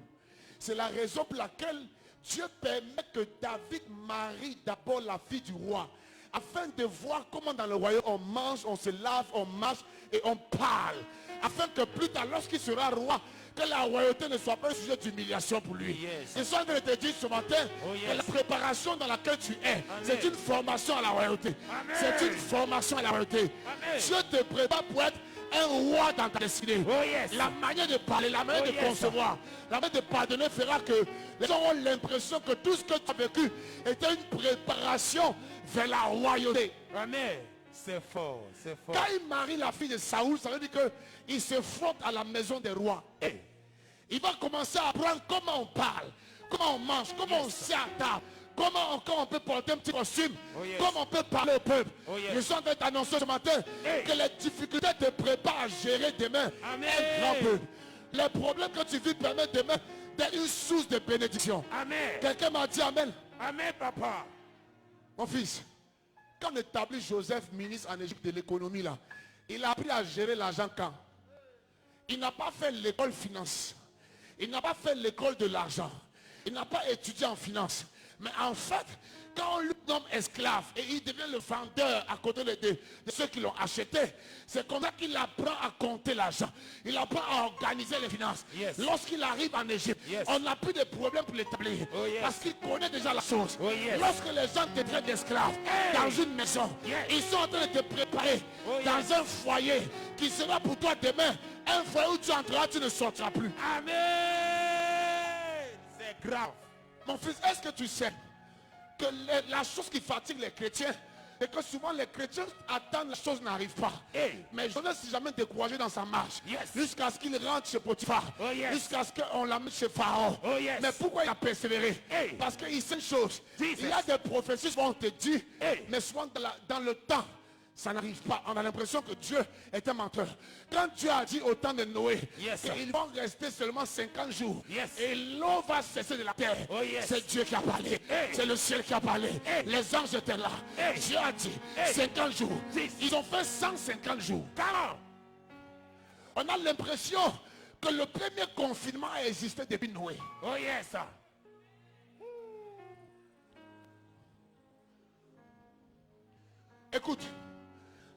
C'est la raison pour laquelle Dieu permet que David marie d'abord la fille du roi, afin de voir comment dans le royaume on mange, on se lave, on marche et on parle. Afin que plus tard, lorsqu'il sera roi, que la royauté ne soit pas un sujet d'humiliation pour lui. Yes. C'est ça que je te dis ce matin. Oh, yes. Que la préparation dans laquelle tu es, c'est une formation à la royauté. Amen. C'est une formation à la royauté. Amen. Dieu te prépare pour être un roi dans ta destinée. Oh, yes. La manière de parler, la manière Oh, de yes. concevoir, la manière de pardonner fera que les gens ont l'impression que tout ce que tu as vécu était une préparation vers la royauté. Amen. C'est fort. C'est fort. Quand il marie la fille de Saoul, ça veut dire qu'il se frotte à la maison des rois. Hey. Il va commencer à apprendre comment on parle, comment on mange, comment on sert à table, comment on peut porter un petit costume, Oh, yes. comment on peut parler au peuple. Oh, yes. Je suis en train d'annoncer ce matin Hey. que les difficultés te préparent à gérer demain Amen. un grand peuple. Les problèmes que tu vis permettent demain d'être une source de bénédiction. Amen. Quelqu'un m'a dit amen. Amen, papa. Mon fils, quand on établit Joseph ministre en Égypte de l'économie là, il a appris à gérer l'argent quand? Il n'a pas fait l'école finance. Il n'a pas fait l'école de l'argent. Il n'a pas étudié en finance. Mais en fait, quand on lui nomme esclave et il devient le vendeur à côté de ceux qui l'ont acheté, c'est comme ça qu'il apprend à compter l'argent. Il apprend à organiser les finances. Yes. Lorsqu'il arrive en Égypte, Yes. on n'a plus de problème pour l'établir. Oh, yes. Parce qu'il connaît déjà la chose. Oh, yes. Lorsque les gens te traitent d'esclave dans une maison, Yes. ils sont en train de te préparer Oh, dans yes. un foyer qui sera pour toi demain un foyer où tu entreras, tu ne sortiras plus. Amen. C'est grave. Mon fils, est-ce que tu sais que la chose qui fatigue les chrétiens, c'est que souvent les chrétiens attendent, la chose n'arrive pas. Hey. Mais Jonas s'est jamais découragé dans sa marche. Yes. Jusqu'à ce qu'il rentre chez Potiphar. Oh, yes. Jusqu'à ce qu'on l'amène chez Pharaon. Oh, yes. Mais pourquoi il a persévéré? Hey. Parce qu'il sait une chose. Jesus. Il y a des prophéties qu'on te dit, Hey. mais souvent dans le temps, ça n'arrive pas. On a l'impression que Dieu est un menteur. Quand Dieu a dit au temps de Noé, Yes, sir. qu'ils vont rester seulement 50 jours. Yes. Et l'eau va cesser de la terre. Oh, yes. C'est Dieu qui a parlé. Hey. C'est le ciel qui a parlé. Hey. Les anges étaient là. Hey. Dieu a dit Hey. 50 jours. Six. Ils ont fait 150 jours. Comment? On a l'impression que le premier confinement a existé depuis Noé. Oh yes. Écoute,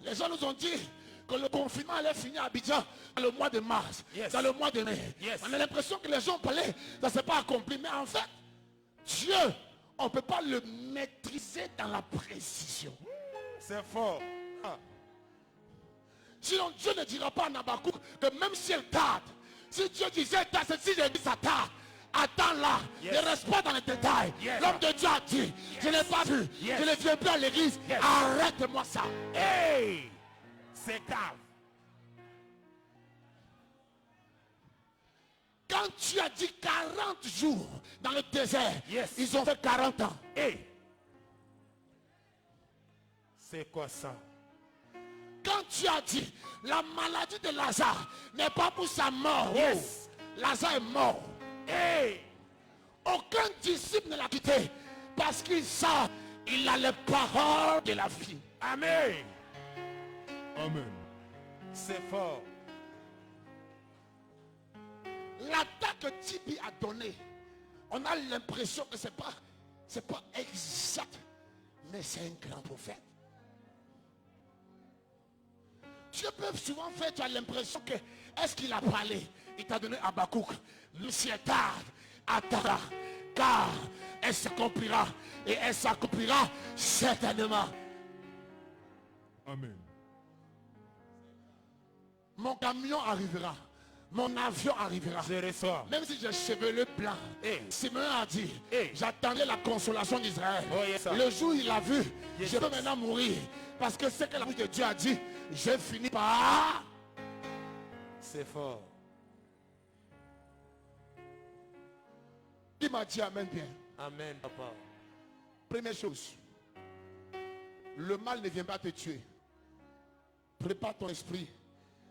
les gens nous ont dit que le confinement allait finir à Abidjan dans le mois de mars, Yes. dans le mois de mai. Yes. On a l'impression que les gens parlaient, ça ne s'est pas accompli. Mais en fait, Dieu, on ne peut pas le maîtriser dans la précision. C'est fort. Ah. Sinon, Dieu ne dira pas à Nabakouk que même si elle tarde, si Dieu disait, si j'ai dit ça tarde, attends là, Yes. ne reste pas dans les détails. Yes. L'homme de Dieu a dit, je n'ai pas vu, Yes. je ne viens plus à l'église, Yes. arrête-moi ça. Hey! C'est grave. Quand tu as dit 40 jours dans le désert, Yes. ils ont fait 40 ans. Hey! C'est quoi ça? Quand tu as dit, la maladie de Lazare n'est pas pour sa mort. Yes. Lazare est mort. Hey! Aucun disciple ne l'a quitté parce qu'il sait, il a les paroles de la vie. Amen. Amen. C'est fort. L'attaque que Tibi a donnée, on a l'impression que c'est pas exact, mais c'est un grand prophète. Dieu peut souvent faire, tu as l'impression que, est-ce qu'il a parlé? Il t'a donné Habakkuk. Monsieur tarde, attendra, car elle s'accomplira, et elle s'accomplira certainement. Amen. Mon camion arrivera, mon avion arrivera. Je reçois. Même si j'ai cheveux blancs, Hey. Simeon a dit, Hey. j'attendais la consolation d'Israël. Oh, yes, sir. Le jour où il a vu, Yes, je peux sir. maintenant mourir. Parce que c'est que la bouche de Dieu a dit, j'ai fini par... C'est fort. Qui m'a dit amen bien? Amen, papa. Première chose, le mal ne vient pas te tuer. Prépare ton esprit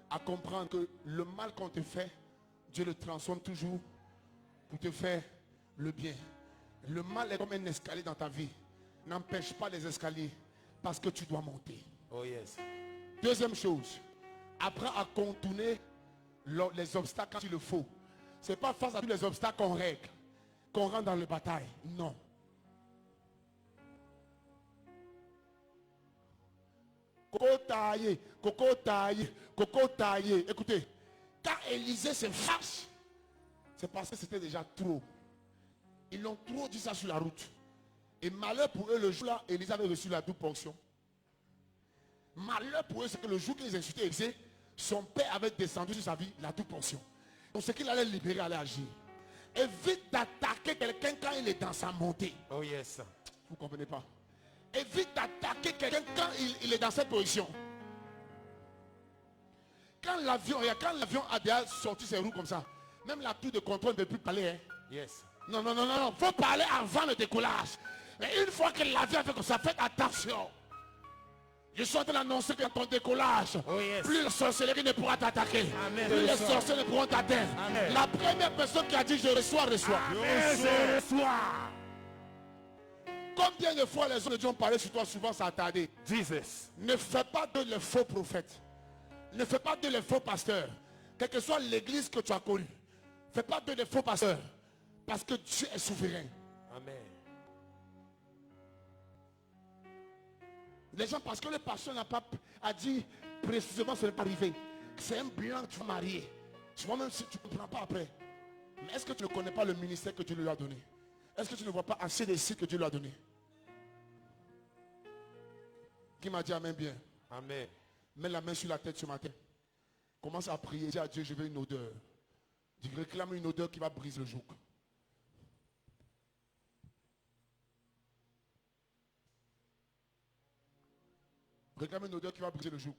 à comprendre que le mal qu'on te fait, Dieu le transforme toujours pour te faire le bien. Le mal est comme un escalier dans ta vie. N'empêche pas les escaliers parce que tu dois monter. Oh yes. Deuxième chose, apprends à contourner les obstacles quand il le faut. Ce n'est pas face à tous les obstacles qu'on règle, qu'on rentre dans la bataille. Non. Coco taillé, coco taillé, coco taillé. Écoutez, quand Élisée se fâche, c'est parce que c'était déjà trop. Ils l'ont trop dit ça sur la route. Et malheur pour eux, le jour-là, Élisée avait reçu la double ponction. Malheur pour eux, c'est que le jour qu'ils insultaient Élisée, son père avait descendu sur sa vie la double ponction. Donc ce qu'il allait libérer, allait agir. Évite d'attaquer quelqu'un quand il est dans sa montée. Oh yes. Vous ne comprenez pas? Évite d'attaquer quelqu'un quand il est dans cette position. Quand l'avion a déjà sorti ses roues comme ça, même la tour de contrôle ne peut plus parler. Hein? Yes. Non. Il faut parler avant le décollage. Mais une fois que l'avion a fait comme ça, faites attention. Je suis en train d'annoncer que dans ton décollage, Oh, yes. plus la sorcellerie ne pourra t'attaquer. Amen. Plus Je les reçois. sorciers ne pourront t'atteindre. Amen. La première personne qui a dit je reçois, reçoit. Amen, je reçois. Combien de fois les hommes de Dieu ont parlé sur toi, souvent ça a tardé. Jesus. Ne fais pas de les faux prophètes. Ne fais pas de les faux pasteurs. Quelle que soit l'église que tu as connue. Fais pas de les faux pasteurs. Parce que Dieu est souverain. Amen. Les gens, parce que le pasteur n'a pas a dit précisément ce n'est pas arrivé. C'est un blanc que tu vas marier. Souvent même si tu ne comprends pas après. Mais est-ce que tu ne connais pas le ministère que Dieu lui a donné? Est-ce que tu ne vois pas assez des signes que Dieu lui a donné? Qui m'a dit amen bien? Amen. Mets la main sur la tête ce matin. Commence à prier. Dis à Dieu, je veux une odeur. Dis, réclame une odeur qui va briser le joug. Réclame une odeur qui va briser le joug.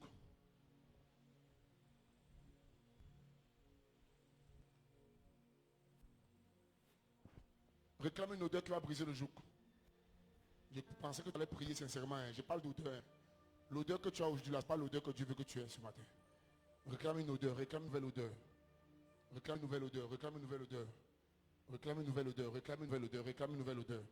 Réclame une odeur qui va briser le joug. Je pensais que tu allais prier sincèrement. Hein. Je parle d'odeur. Hein. L'odeur que tu as aujourd'hui, là, ce n'est pas l'odeur que Dieu veut que tu aies ce matin. Réclame une odeur, réclame une nouvelle odeur. Réclame une nouvelle odeur, réclame une nouvelle odeur. Réclame une nouvelle odeur, réclame une nouvelle odeur, réclame une nouvelle odeur.